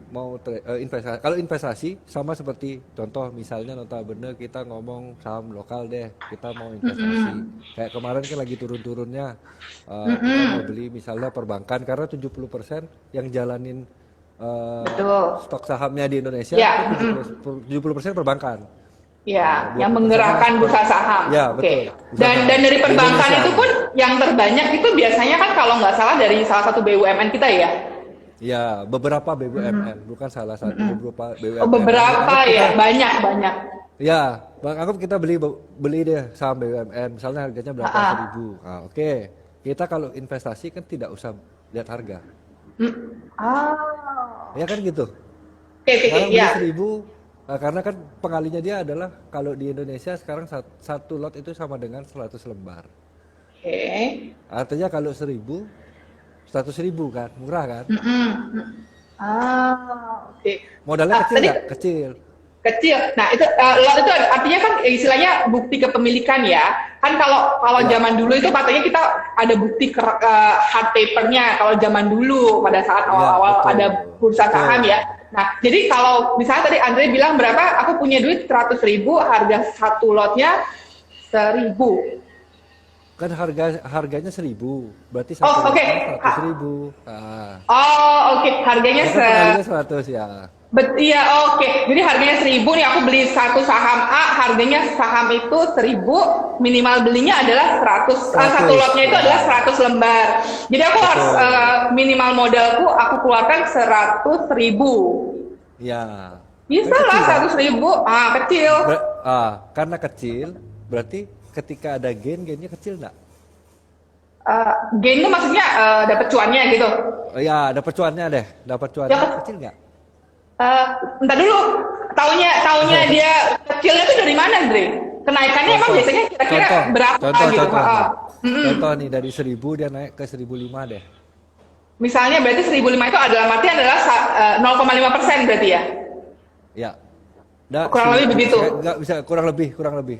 investasi. Kalau investasi sama seperti contoh misalnya notabene kita ngomong saham lokal deh, kita mau investasi. Kayak kemarin kan lagi turun-turunnya, kita mau beli misalnya perbankan karena 70% yang jalanin stok sahamnya di Indonesia, 70% perbankan.
Ya, yang menggerakkan bursa saham.
Ya, betul.
Dan dari perbankan itu pun yang terbanyak itu biasanya kan kalau nggak salah dari salah satu BUMN kita ya.
Ya, beberapa BUMN, bukan salah satu, beberapa BUMN.
Oh, beberapa
Anggap
ya,
kita,
banyak.
ya, anggap kita beli deh saham BUMN, misalnya harganya berapa, 1.000. Nah, oke. Kita kalau investasi kan tidak usah lihat harga. Ya kan gitu.
Oke,
Sekarang beli
ya.
1.000, karena kan pengalinya dia adalah kalau di Indonesia sekarang satu lot itu sama dengan 100 lembar.
Oke.
Artinya kalau 1.000, 100.000 kan, murah kan?
Oke.
Modalnya kecil
Tadi
nggak? Kecil.
kecil. Nah, itu lot itu artinya kan istilahnya bukti kepemilikan ya. Kan kalau zaman dulu itu katanya kita ada bukti hard papernya kalau zaman dulu pada saat awal-awal
betul.
ada bursa saham
Betul.
ya. Nah, jadi kalau misalnya tadi Andre bilang berapa? Aku punya duit 100.000, harga satu lotnya 1.000.
Kan harganya 1.000, berarti
Oh,
satu
oke.
lotnya 100.000. Nah,
Oh, oke. Harganya
kan pengalinya 100 ya.
Iya, oke. Jadi harganya 1.000 nih, aku beli satu saham A, harganya saham itu 1.000, minimal belinya adalah 100. Satu
100,
lotnya itu
ya.
adalah 100 lembar. Jadi aku harus
Betul.
minimal modalku aku keluarkan 100.000.
Ya.
Bisa
Kan
lah
kecil kan?
100.000. Kecil.
Karena kecil, berarti ketika ada gainnya kecil nggak?
Gain itu maksudnya dapat cuannya gitu.
Oh, ya, dapat cuannya deh. Dapat cuannya
Ya.
kecil nggak?
Entar dulu. Taunya dia kecilnya itu dari mana, Andre? Kenaikannya emang biasanya kira-kira berapa gitu?
Contoh nih, dari 1.000 dia naik ke 1.005 deh.
Misalnya berarti 1.005 itu adalah 0,5% berarti ya?
Ya.
Kurang lebih begitu.
Nggak bisa, kurang lebih.
Kurang lebih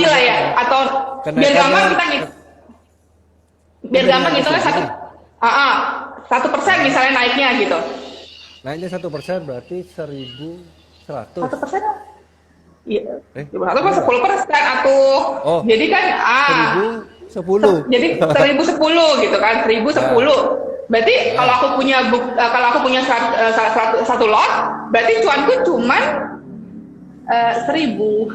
lah ya, atau biar
Kenaikannya-
gampang kita nih. Biar gampang hitungnya 1% misalnya naiknya gitu.
Naiknya 1% berarti 1.100.
1%? Iya. 1
Eh,
kan 10% atuh.
Oh.
Jadi kan
1.010.
jadi 1.010 gitu kan, 1.010. Berarti
Ya.
kalau aku punya satu lot, berarti cuanku cuman 1.000.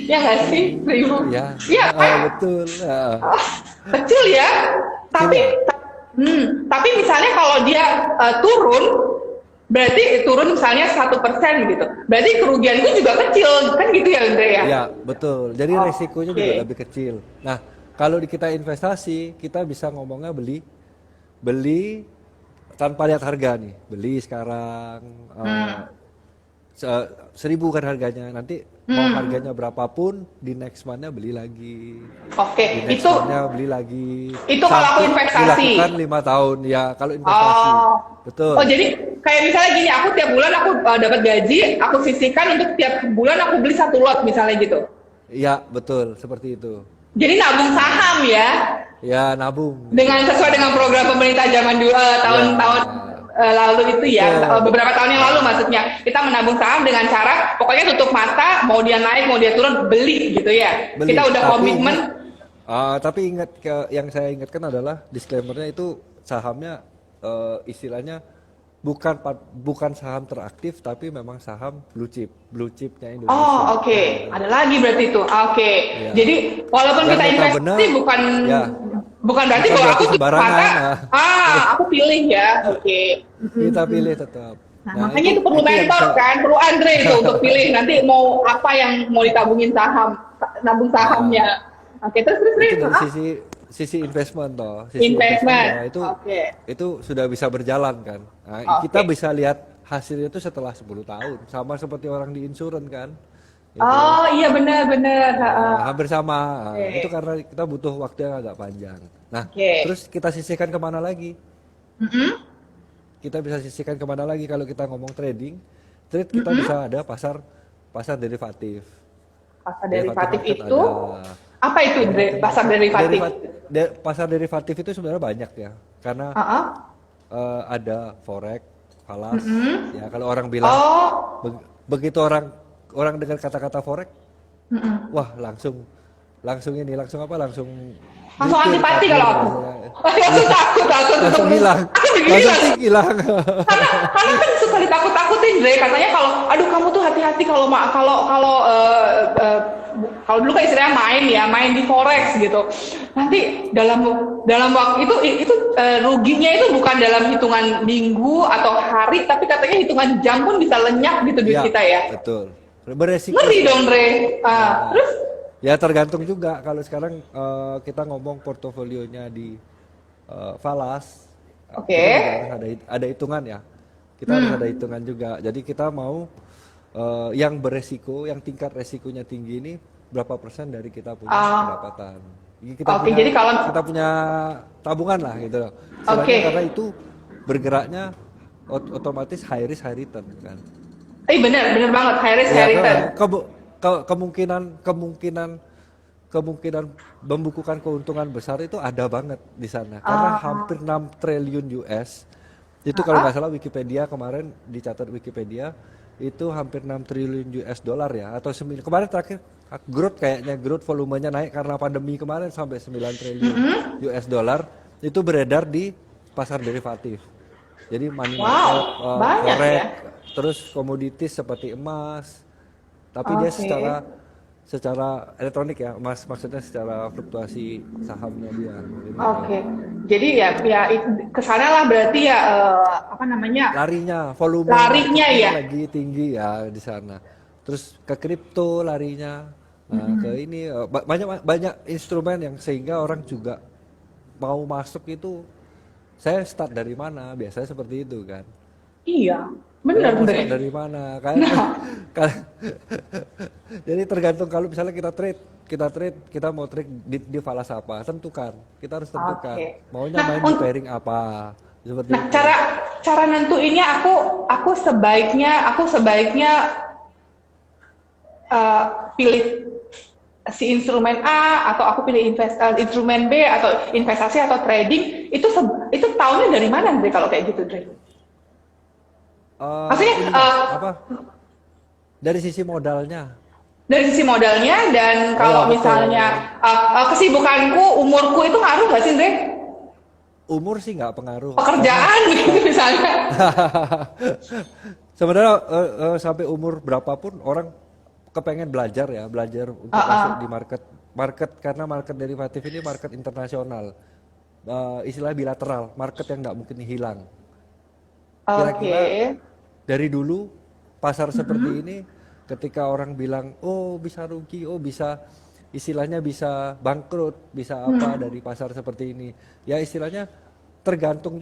Ya nggak sih? 1.000.
Ya.
Iya kan?
Betul.
Kecil ya. Tapi misalnya kalau dia turun, berarti turun misalnya 1% gitu. Berarti kerugianku juga kecil, kan gitu ya, Andre ya?
Ya, betul. Jadi resikonya juga lebih kecil. Nah, kalau kita investasi, kita bisa ngomongnya beli tanpa lihat harga nih. Beli sekarang 1.000 kan harganya. Nanti mau harganya berapapun, di next month-nya beli lagi.
Oke,
Di next
itu
month-nya beli lagi.
itu kalau aku
Sampai
investasi.
dilakukan 5 tahun ya, kalau investasi. Betul.
Oh, jadi kayak misalnya gini, aku tiap bulan aku dapat gaji, aku sisihkan untuk tiap bulan aku beli satu lot misalnya gitu.
Iya, betul, seperti itu.
Jadi nabung saham ya,
Ya, nabung.
sesuai dengan program pemerintah zaman dulu tahun-tahun lalu itu ya,
Betul.
beberapa tahun yang lalu maksudnya. Kita menabung saham dengan cara pokoknya tutup mata, mau dia naik, mau dia turun, beli gitu ya.
Beli.
Kita udah komitmen.
Tapi ingat yang saya ingatkan adalah disclaimer-nya itu sahamnya istilahnya bukan saham teraktif, tapi memang saham blue chipnya Indonesia.
Oh, oke. Ada lagi berarti itu. Oke.
Ya.
Jadi walaupun
Dan
kita
data
investasi
benar,
bukan
bukan
berarti
bukan
bahwa
berarti
aku tutup
sembarangan,
mata. Aku pilih ya. Oke.
kita pilih tetap.
Nah, makanya itu perlu
yang
mentor
bisa-
kan, perlu Andre itu untuk pilih nanti mau apa yang mau ditabungin nabung sahamnya. Oke, terus.
Itu dari sisi investment toh.
Investment.
Ya, itu sudah bisa berjalan kan. Nah, kita bisa lihat hasilnya itu setelah 10 tahun. Sama seperti orang di insurance kan. Gitu.
Oh iya benar.
Hampir sama. Itu karena kita butuh waktu yang agak panjang. Nah, terus kita sisihkan kemana lagi? Kita bisa sisihkan kemana lagi kalau kita ngomong trading? Trade kita bisa ada pasar derivatif.
Pasar derivatif
market
itu
ada.
apa itu pasar derivatif?
Pasar derivatif itu sebenarnya banyak ya, karena ada forex, falas. Ya kalau orang bilang, begitu orang dengar kata-kata forex, wah langsung
antipati kalau aku. Langsung takut.
Langsung hilang.
Karena kan suka ditakut-takutin, Dre. Katanya aduh kamu tuh hati-hati kalau dulu kan istilahnya main di forex gitu. Nanti dalam waktu itu ruginya itu bukan dalam hitungan minggu atau hari, tapi katanya hitungan jam pun bisa lenyap gitu duit
Ya,
kita ya.
betul. Beresiko.
Ngeri dong, Dre. Terus
Ya tergantung juga kalau sekarang kita ngomong portofolionya di Falas,
oke.
kita juga harus ada hitungan ya. Kita harus ada hitungan juga. Jadi kita mau yang beresiko, yang tingkat resikonya tinggi ini berapa persen dari kita punya pendapatan.
Oke, jadi kalau
kita punya tabungan lah gitu loh.
Oke.
Karena itu bergeraknya otomatis high risk high return kan.
benar banget, high risk,
Ya,
high return.
kemungkinan membukukan keuntungan besar itu ada banget di sana karena hampir 6 triliun US itu kalau nggak salah Wikipedia kemarin dicatat Wikipedia itu hampir 6 triliun US dollar ya atau kemarin terakhir growth volumenya naik karena pandemi kemarin sampai 9 triliun US dollar itu beredar di pasar derivatif. Jadi money market,
banyak
forex,
ya.
terus komoditis seperti emas. Tapi dia secara elektronik ya, emas maksudnya secara fluktuasi sahamnya dia.
Oke. Jadi ya kesana lah berarti ya apa namanya?
Volume
Larinya ya.
lagi tinggi ya di sana. Terus ke kripto larinya, ke ini banyak instrumen yang sehingga orang juga mau masuk itu. Saya start dari mana? Biasanya seperti itu kan.
Iya, benar
Mau
Dre.
start dari mana? Jadi tergantung kalau misalnya kita mau trade di falas apa, tentukan. Kita harus tentukan.
Oke.
Maunya main di pairing apa? Seperti
Nah,
itu.
cara nentuinnya aku sebaiknya pilih si instrumen A atau aku pilih instrumen B atau investasi atau trading itu tahunya dari mana Dre kalau kayak gitu Dre? Maksudnya
apa? Dari sisi modalnya.
dari sisi modalnya dan kalau
betul.
misalnya kesibukanku, umurku itu ngaruh nggak sih Dre?
Umur sih nggak pengaruh.
Pekerjaan gitu misalnya.
Sebenarnya sampai umur berapapun orang kepengen belajar untuk masuk di market karena market derivatif ini market internasional, istilah bilateral, market yang nggak mungkin hilang. Kira-kira dari dulu pasar seperti ini, ketika orang bilang, oh bisa rugi, oh bisa istilahnya bisa bangkrut, bisa apa dari pasar seperti ini, ya istilahnya tergantung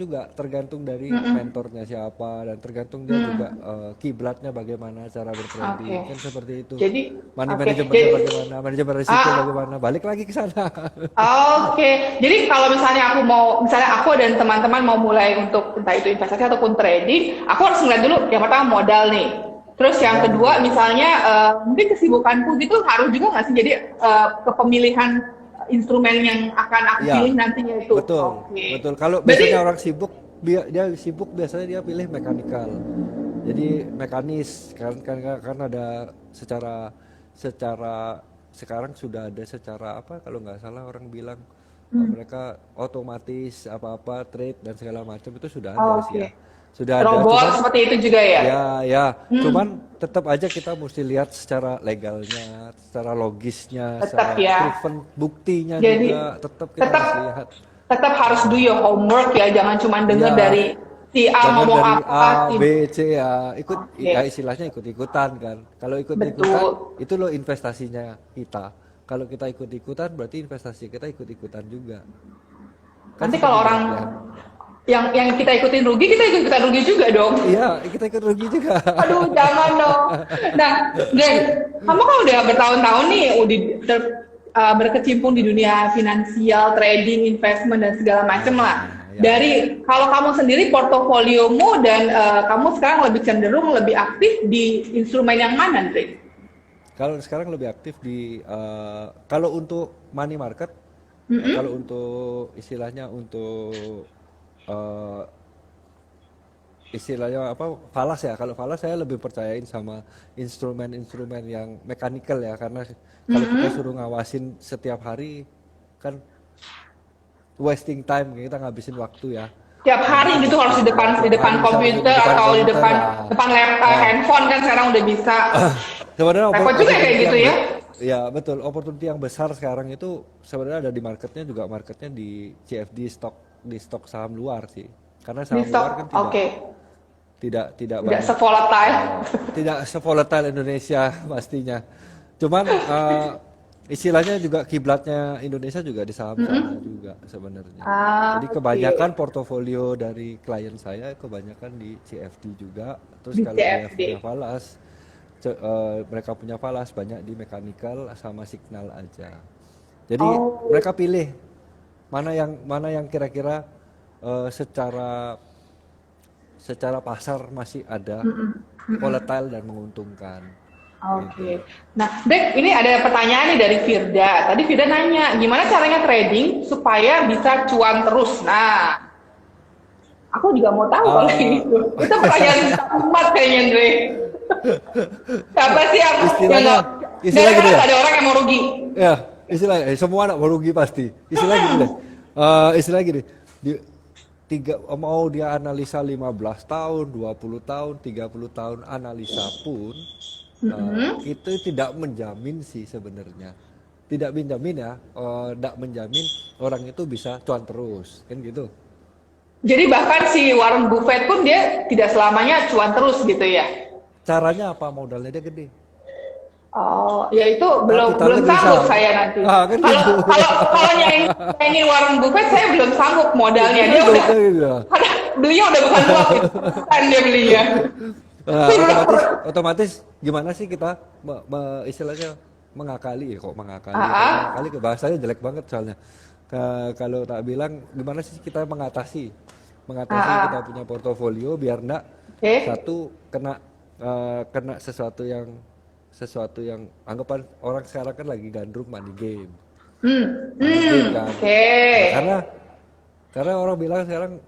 dari mentornya siapa dan tergantung dia juga kiblatnya bagaimana cara bertrading kan seperti itu.
Jadi
manajemennya bagaimana, manajemen risiko bagaimana, balik lagi ke sana.
Jadi kalau misalnya aku dan teman-teman mau mulai untuk entah itu investasi ataupun trading, aku harus ngeliat dulu yang pertama modal nih. Terus yang kedua misalnya mungkin kesibukanku gitu harus juga nggak sih jadi kepemilihan instrumen yang akan aku pilih nantinya itu.
Betul. Kalau biasanya orang sibuk, biasanya dia pilih mekanikal. Jadi mekanis kan ada secara sekarang sudah ada secara apa kalau nggak salah orang bilang mereka otomatis apa trade dan segala macam itu sudah ada sih ya. Sudah ada
robot seperti itu juga ya.
Ya. Cuman tetap aja kita mesti lihat secara legalnya, secara logisnya,
tetap
secara proven buktinya. Jadi, juga tetap kita harus lihat.
Tetap harus do your homework ya, jangan cuma dengar dari si A ngomong
dari
apa,
A, B, C ya, ya istilahnya ikut-ikutan kan. Kalau ikut-ikutan itu loh investasinya kita. Kalau kita ikut-ikutan berarti investasi kita ikut-ikutan juga. Kan
nanti kalau orang yang kita ikutin rugi, kita ikutan rugi juga dong.
Iya, kita ikut rugi juga.
Aduh, jangan dong. Nah, Dan, kamu kan udah bertahun-tahun nih berkecimpung di dunia finansial, trading, investment dan segala macam lah. Dari kalau kamu sendiri portofoliomu dan kamu sekarang lebih cenderung lebih aktif di instrumen yang mana, Andre?
Kalau sekarang lebih aktif di kalau untuk money market, kalau untuk istilahnya istilahnya apa falas ya, kalau falas saya lebih percayain sama instrumen-instrumen yang mekanikal ya, karena kalau kita suruh ngawasin setiap hari kan wasting time, kita ngabisin waktu ya.
Tiap hari gitu harus di depan komputer atau di depan laptop, handphone kan sekarang udah bisa.
Sebenarnya
repot juga kayak gitu ya.
ya betul, opportunity yang besar sekarang itu sebenarnya ada di marketnya di CFD di stok saham luar sih. Karena
Di
saham luar kan
stok, oke.
tidak
Tidak
banyak
sevolatile.
tidak sevolatile Indonesia pastinya. Cuman istilahnya juga kiblatnya Indonesia juga di saham sana juga sebenarnya. Jadi
Oke.
kebanyakan portofolio dari klien saya kebanyakan di CFD juga. Terus
Di
kalau dia
CFD.
punya falas, mereka punya falas banyak di mechanical sama signal aja. Jadi
Oh.
mereka pilih mana yang kira-kira secara pasar masih ada volatile dan menguntungkan.
Oke.
Gitu.
Nah, Dek, ini ada pertanyaan nih dari Firda. Tadi Firda nanya, gimana caranya trading supaya bisa cuan terus? Nah, aku juga mau tahu kalau itu. Itu pertanyaan umat kayaknya, Andre. Siapa sih yang
Istilahnya
gara-gara
gini ya.
nggak ada orang yang mau rugi?
Ya, semua anak mau rugi pasti. Istilah gini deh. Istilah gini. Mau dia analisa 15 tahun, 20 tahun, 30 tahun analisa pun itu tidak menjamin sih sebenarnya. Tidak menjamin ya, tidak menjamin orang itu bisa cuan terus, kan gitu.
Jadi bahkan si Warren Buffett pun dia tidak selamanya cuan terus gitu ya?
Caranya apa? Modalnya dia gede.
Oh, ya itu belum
Kapitalnya
sanggup
besar.
saya nanti.
Kan
Kalau
gitu.
kalau nyanyi Warren Buffett saya belum sanggup modalnya. Dia
Gitu,
udah
kan gitu.
belinya udah bukan uang itu, kan dia belinya.
Otomatis gimana sih kita istilahnya mengakali mengakali ke bahasanya jelek banget soalnya. Kalau tak bilang gimana sih kita mengatasi kita punya portofolio biar enggak satu kena sesuatu yang anggapan orang sekarang kan lagi gandrung money game. Money game kan. Nah, karena orang bilang sekarang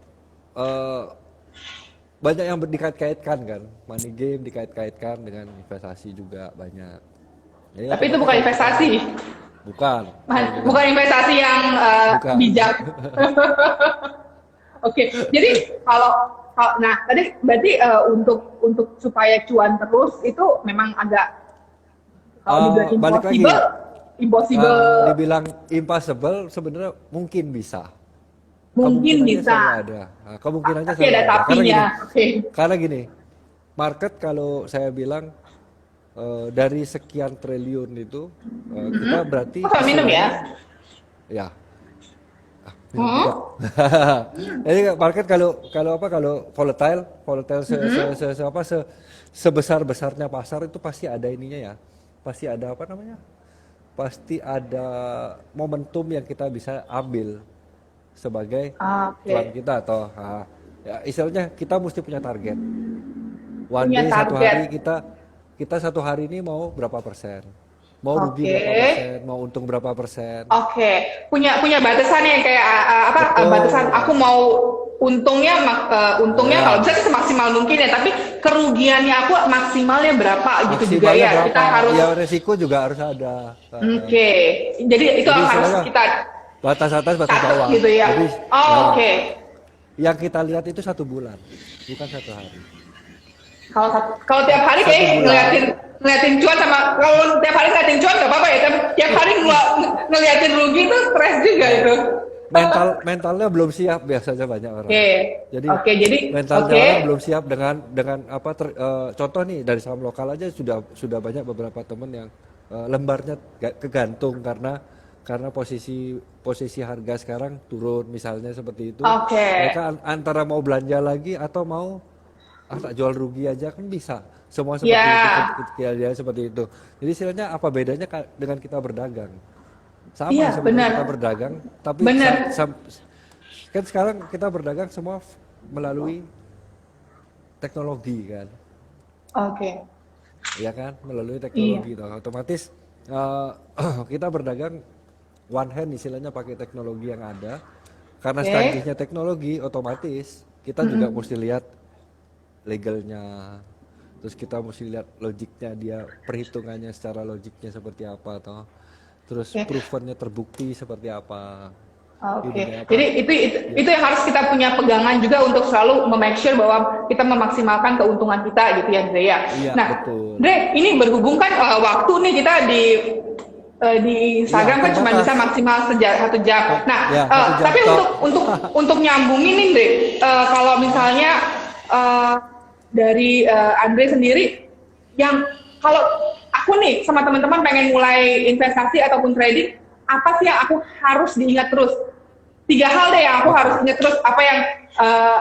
banyak yang dikait-kaitkan kan, money game dikait-kaitkan dengan investasi juga banyak. Jadi
Tapi itu bukan investasi.
Bukan
investasi yang
bukan.
bijak. Oke, jadi nah tadi berarti untuk supaya cuan terus itu memang agak kalau dibilang
balik lagi.
impossible.
Dibilang impossible sebenarnya mungkin bisa.
Mungkin bisa.
Selalu ada. Kemungkinannya
Tapi ada tapinya.
Karena gini, market kalau saya bilang dari sekian triliun itu kita berarti
minum ya?
Ya. Jadi market kalau volatile sebesar-besarnya pasar itu pasti ada ininya ya. Pasti ada apa namanya? Pasti ada momentum yang kita bisa ambil sebagai cuan kita atau ya, istilahnya kita mesti punya target. Satu hari kita satu hari ini mau berapa persen, mau rugi berapa persen, mau untung berapa persen.
Punya batasan yang kayak batasan aku mau untungnya kalau bisa sih semaksimal mungkin ya, tapi kerugiannya aku maksimalnya berapa gitu juga ya. Kita harus
resiko juga harus ada.
Jadi itu harus kita
batas atas batas bawah
gitu ya.
Jadi, yang kita lihat itu 1 bulan, bukan 1 hari.
Kalau tiap hari kayak ngeliatin cuan sama kalau tiap hari ngeliatin cuan nggak apa-apa ya, tapi tiap hari ngeliatin rugi itu stres juga itu.
Mentalnya belum siap biasanya banyak orang. Jadi mentalnya orang belum siap dengan contoh nih dari saham lokal aja sudah banyak beberapa teman yang lembarnya kegantung karena posisi harga sekarang turun misalnya seperti itu. Mereka antara mau belanja lagi atau mau tak jual rugi aja kan bisa. Semua seperti itu, seperti itu. Jadi istilahnya apa bedanya dengan kita berdagang? Sama sebenarnya kita berdagang, tapi kan sekarang kita berdagang semua melalui teknologi kan. Iya kan, melalui teknologi. Otomatis kita berdagang one hand istilahnya pakai teknologi yang ada. Karena canggihnya teknologi, otomatis kita juga mesti lihat legalnya. Terus kita mesti lihat logiknya dia, perhitungannya secara logiknya seperti apa toh. Terus provennya terbukti seperti apa.
Jadi itu yang harus kita punya pegangan juga untuk selalu make sure bahwa kita memaksimalkan keuntungan kita gitu ya, Andre ya.
Iya,
nah,
betul.
Andre, ini berhubung kan waktu nih kita di di
Iya,
Instagram kan cuma
terbatas.
bisa maksimal 1 jam. Nah,
Ya, 1 jam
tapi
tok.
untuk nyambungin nih, Andre, kalau misalnya eh, dari Andre sendiri, yang kalau aku nih sama teman-teman pengen mulai investasi ataupun trading, apa sih yang aku harus diingat terus? 3 hal deh yang aku
Oke.
harus ingat terus. Apa yang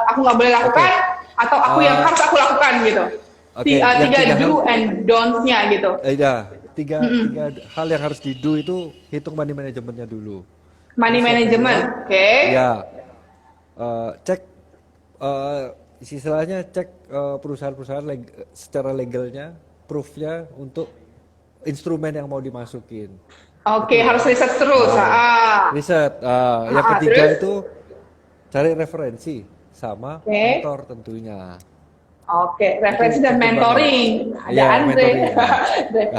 aku nggak boleh lakukan, atau aku yang
Eh,
harus aku lakukan gitu.
Oke, yang
3
3 hal,
do and don'ts-nya gitu.
ya, tiga hal yang harus di-do itu hitung money manajemennya dulu.
Money
Terus yang
management,
kedua,
oke.
ya, cek istilahnya cek perusahaan-perusahaan secara legalnya, proofnya untuk instrumen yang mau dimasukin.
Oke,
Itu ya.
harus riset terus.
Riset. Yang ketiga
Terus?
itu cari referensi sama
Oke.
mentor tentunya.
Oke, referensi
Itu
dan
penting
mentoring.
banget.
Ada
Iya,
Andre.
mentoring.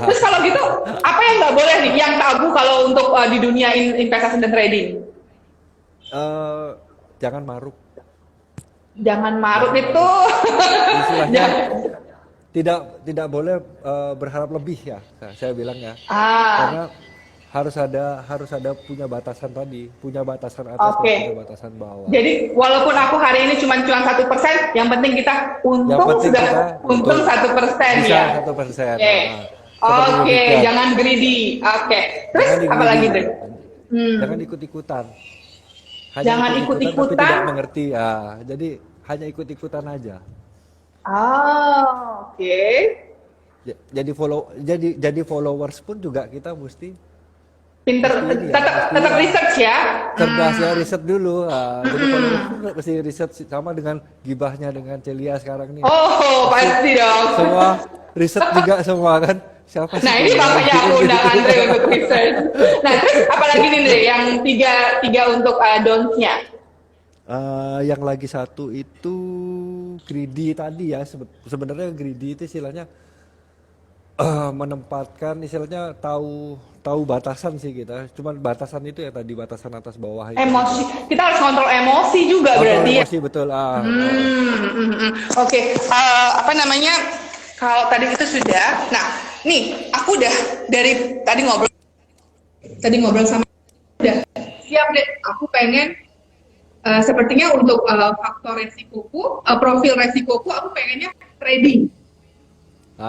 Terus kalau gitu, apa yang nggak boleh nih? Yang tabu kalau untuk di dunia investasi dan trading?
Jangan maruk.
Jangan marut itu.
Istilahnya
Jangan-
tidak boleh berharap lebih ya, saya bilang ya.
Ah,
Karena harus ada punya batasan tadi, punya batasan atas
Oke.
dan punya batasan bawah.
jadi walaupun aku hari ini cuma 1%, yang penting kita untung
penting
sudah
kita
untung
untung.
1%
Bisa
ya.
1%.
Oke.
Seperti
Oke,
demikian.
jangan greedy. Oke. Terus
Jangan
apa lagi,
di-greedy.
Dre?
Jangan ikut-ikutan.
Jangan
tapi
ikut-ikutan.
tidak mengerti. Jadi hanya ikut-ikutan aja.
Oke.
Jadi followers pun juga kita mesti
Pinter,
Mesti ini ya,
tetap
mesti
research ya.
cerdas ya, riset dulu. Jadi followers pun mesti riset sama dengan gibahnya dengan Celia sekarang nih.
Oh, pasti dong.
Semua riset juga semua kan. Siapa sih?
Nah, ini
follower?
makanya aku undang Andre untuk research. Nah, terus apalagi nih, Andre, yang tiga untuk don'ts-nya?
Yang lagi satu itu greedy tadi ya. Sebenarnya greedy itu istilahnya menempatkan istilahnya tahu batasan sih kita. Cuman batasan itu ya tadi batasan atas bawah itu.
Emosi. Kita harus kontrol emosi juga
Kontrol
berarti ya.
emosi betul.
Oke. Apa namanya? Kalau tadi itu sudah. Nah, nih aku udah dari tadi ngobrol sama udah siap deh. Aku pengen sepertinya untuk faktor resikoku, profil resikoku, aku pengennya trading.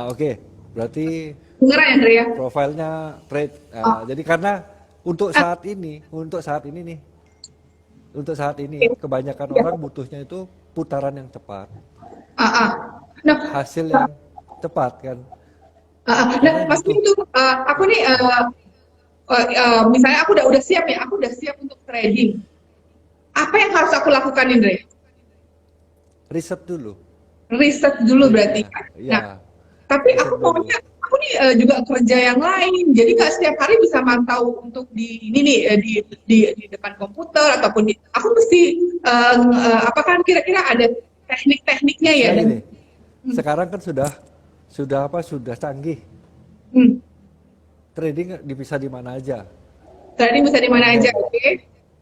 Oke. Berarti
Bener ya, Andre ya?
profilnya trade. Jadi karena untuk saat ini nih, kebanyakan orang butuhnya itu putaran yang cepat,
Nah,
hasil yang cepat kan.
nah, maksudnya itu aku nih misalnya aku udah siap ya, aku udah siap untuk trading. Apa yang harus aku lakukan, Indre?
Riset dulu.
Riset dulu berarti kan.
Iya.
Nah, tapi aku maunya aku nih juga kerja yang lain, jadi nggak setiap hari bisa mantau untuk di ini nih di depan komputer ataupun aku mesti apakah kira-kira ada teknik-tekniknya ya?
Nah,
Dan,
gini, sekarang kan sudah canggih. Trading bisa di mana aja.
trading bisa di mana aja, oke?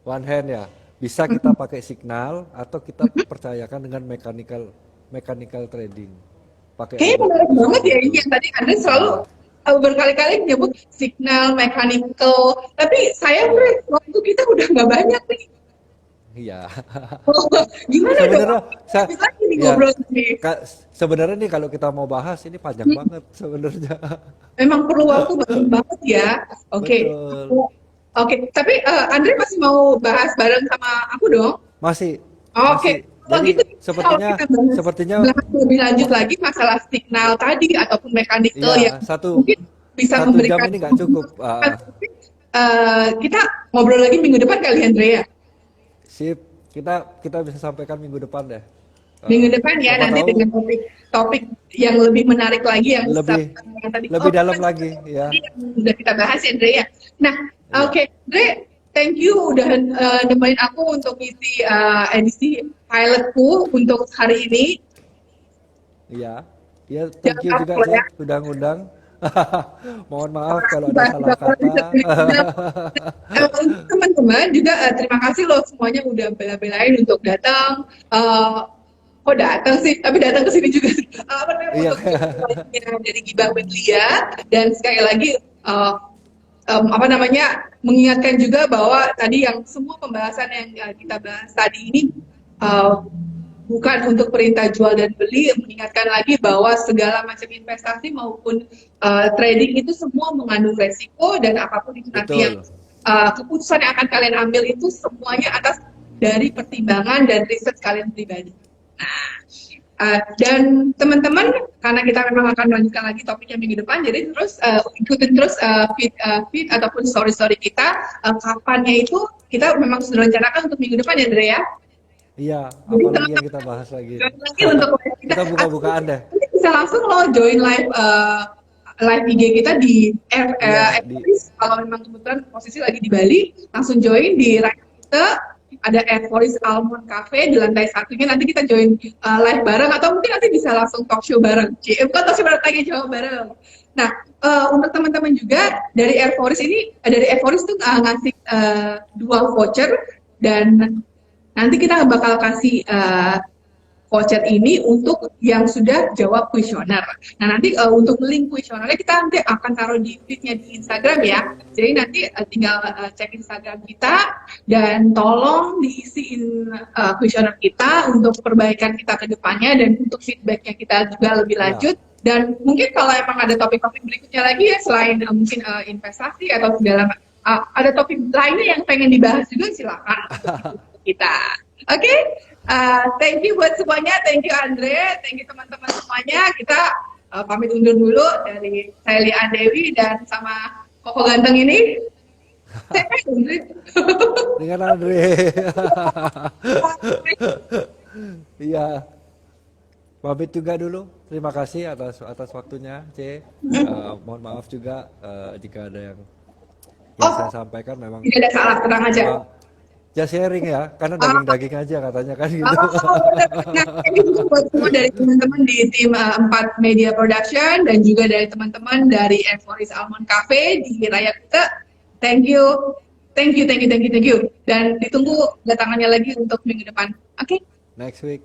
One hand ya. Bisa kita pakai signal atau kita percayakan dengan mechanical trading. Kayaknya
menarik banget ya ini yang tadi Anda selalu berkali-kali menyebut signal, mechanical, tapi sayang waktu kita udah nggak banyak nih.
Iya.
Gimana
Sebenarnya
ngobrol nih?
Sebenarnya nih kalau kita mau bahas ini panjang banget sebenarnya.
Memang perlu waktu banget ya. Oke. Oke, tapi Andre masih mau bahas bareng sama aku dong?
Masih.
Oke.
Jadi
Gitu,
sepertinya
lebih lanjut lagi masalah signal tadi ataupun mechanical
iya,
yang
satu
bisa
jam ini nggak cukup.
Kita ngobrol lagi minggu depan kali, Andrea.
Sip, kita bisa sampaikan minggu depan deh.
Minggu depan ya, nanti dengan topik yang lebih menarik lagi yang
lebih dalam lagi ya.
Sudah kita bahas ya, Andrea. Nah, oke, Andre, thank you udah nemenin aku untuk isi edisi pilotku untuk hari ini.
Iya, thank you juga Cek, sudah ngundang. Mohon maaf kalau ada salah kata.
Teman-teman juga terima kasih loh semuanya udah bela-belain untuk datang. Kok datang sih? Tapi datang ke sini juga. Untuk dari Gibah with Lia. Dan sekali lagi mengingatkan juga bahwa tadi yang semua pembahasan yang kita bahas tadi ini uh, bukan untuk perintah jual dan beli, mengingatkan lagi bahwa segala macam investasi maupun trading itu semua mengandung resiko, dan apapun itu nanti yang keputusan yang akan kalian ambil itu semuanya atas dari pertimbangan dan riset kalian pribadi. Dan teman-teman, karena kita memang akan melanjutkan lagi topiknya minggu depan, jadi terus ikutin terus feed ataupun story-story kita. Kapannya itu kita memang sudah rencanakan untuk minggu depan ya, Andre ya?
Iya, apalagi yang kita bahas lagi.
Untuk
kita buka-bukaan deh.
Bisa langsung lo join live IG kita di kalau memang kebetulan posisi lagi di Bali, langsung join di kita. Ada Erforis Almond Cafe di lantai 1-nya, nanti kita join live bareng, atau mungkin nanti bisa langsung talk show bareng. Bukan talk show bareng, tanya jawab bareng. Nah, untuk teman-teman juga dari Erforis ini, dari Erforis tuh ngasih 2 voucher, dan nanti kita bakal kasih voucher ini untuk yang sudah jawab kuesioner. Nah, nanti untuk link kuesionernya kita nanti akan taruh di feed-nya di Instagram ya. Jadi nanti tinggal cek Instagram kita dan tolong diisiin kuesioner kita untuk perbaikan kita ke depannya dan untuk feedbacknya kita juga lebih lanjut. Dan mungkin kalau emang ada topik-topik berikutnya lagi ya, selain mungkin investasi atau segala ada topik lainnya yang pengen dibahas juga, silakan kita. Oke? Thank you buat semuanya, thank you Andre, thank you teman-teman semuanya. Kita pamit undur dulu dari saya Lia Dewi dan sama Koko ganteng ini.
Dengan Andre. Iya. Pamit juga dulu. Terima kasih atas waktunya, C. Mohon maaf juga jika ada yang saya sampaikan memang.
Tidak ada salah, tenang aja.
Just sharing ya, karena daging-daging aja katanya kan gitu.
Nah, ini juga buat semua dari teman-teman di tim 4 Media Production dan juga dari teman-teman dari Erforis Almond Cafe di Raya Kute. Thank you. Dan ditunggu datangannya lagi untuk minggu depan. Oke?
Next week.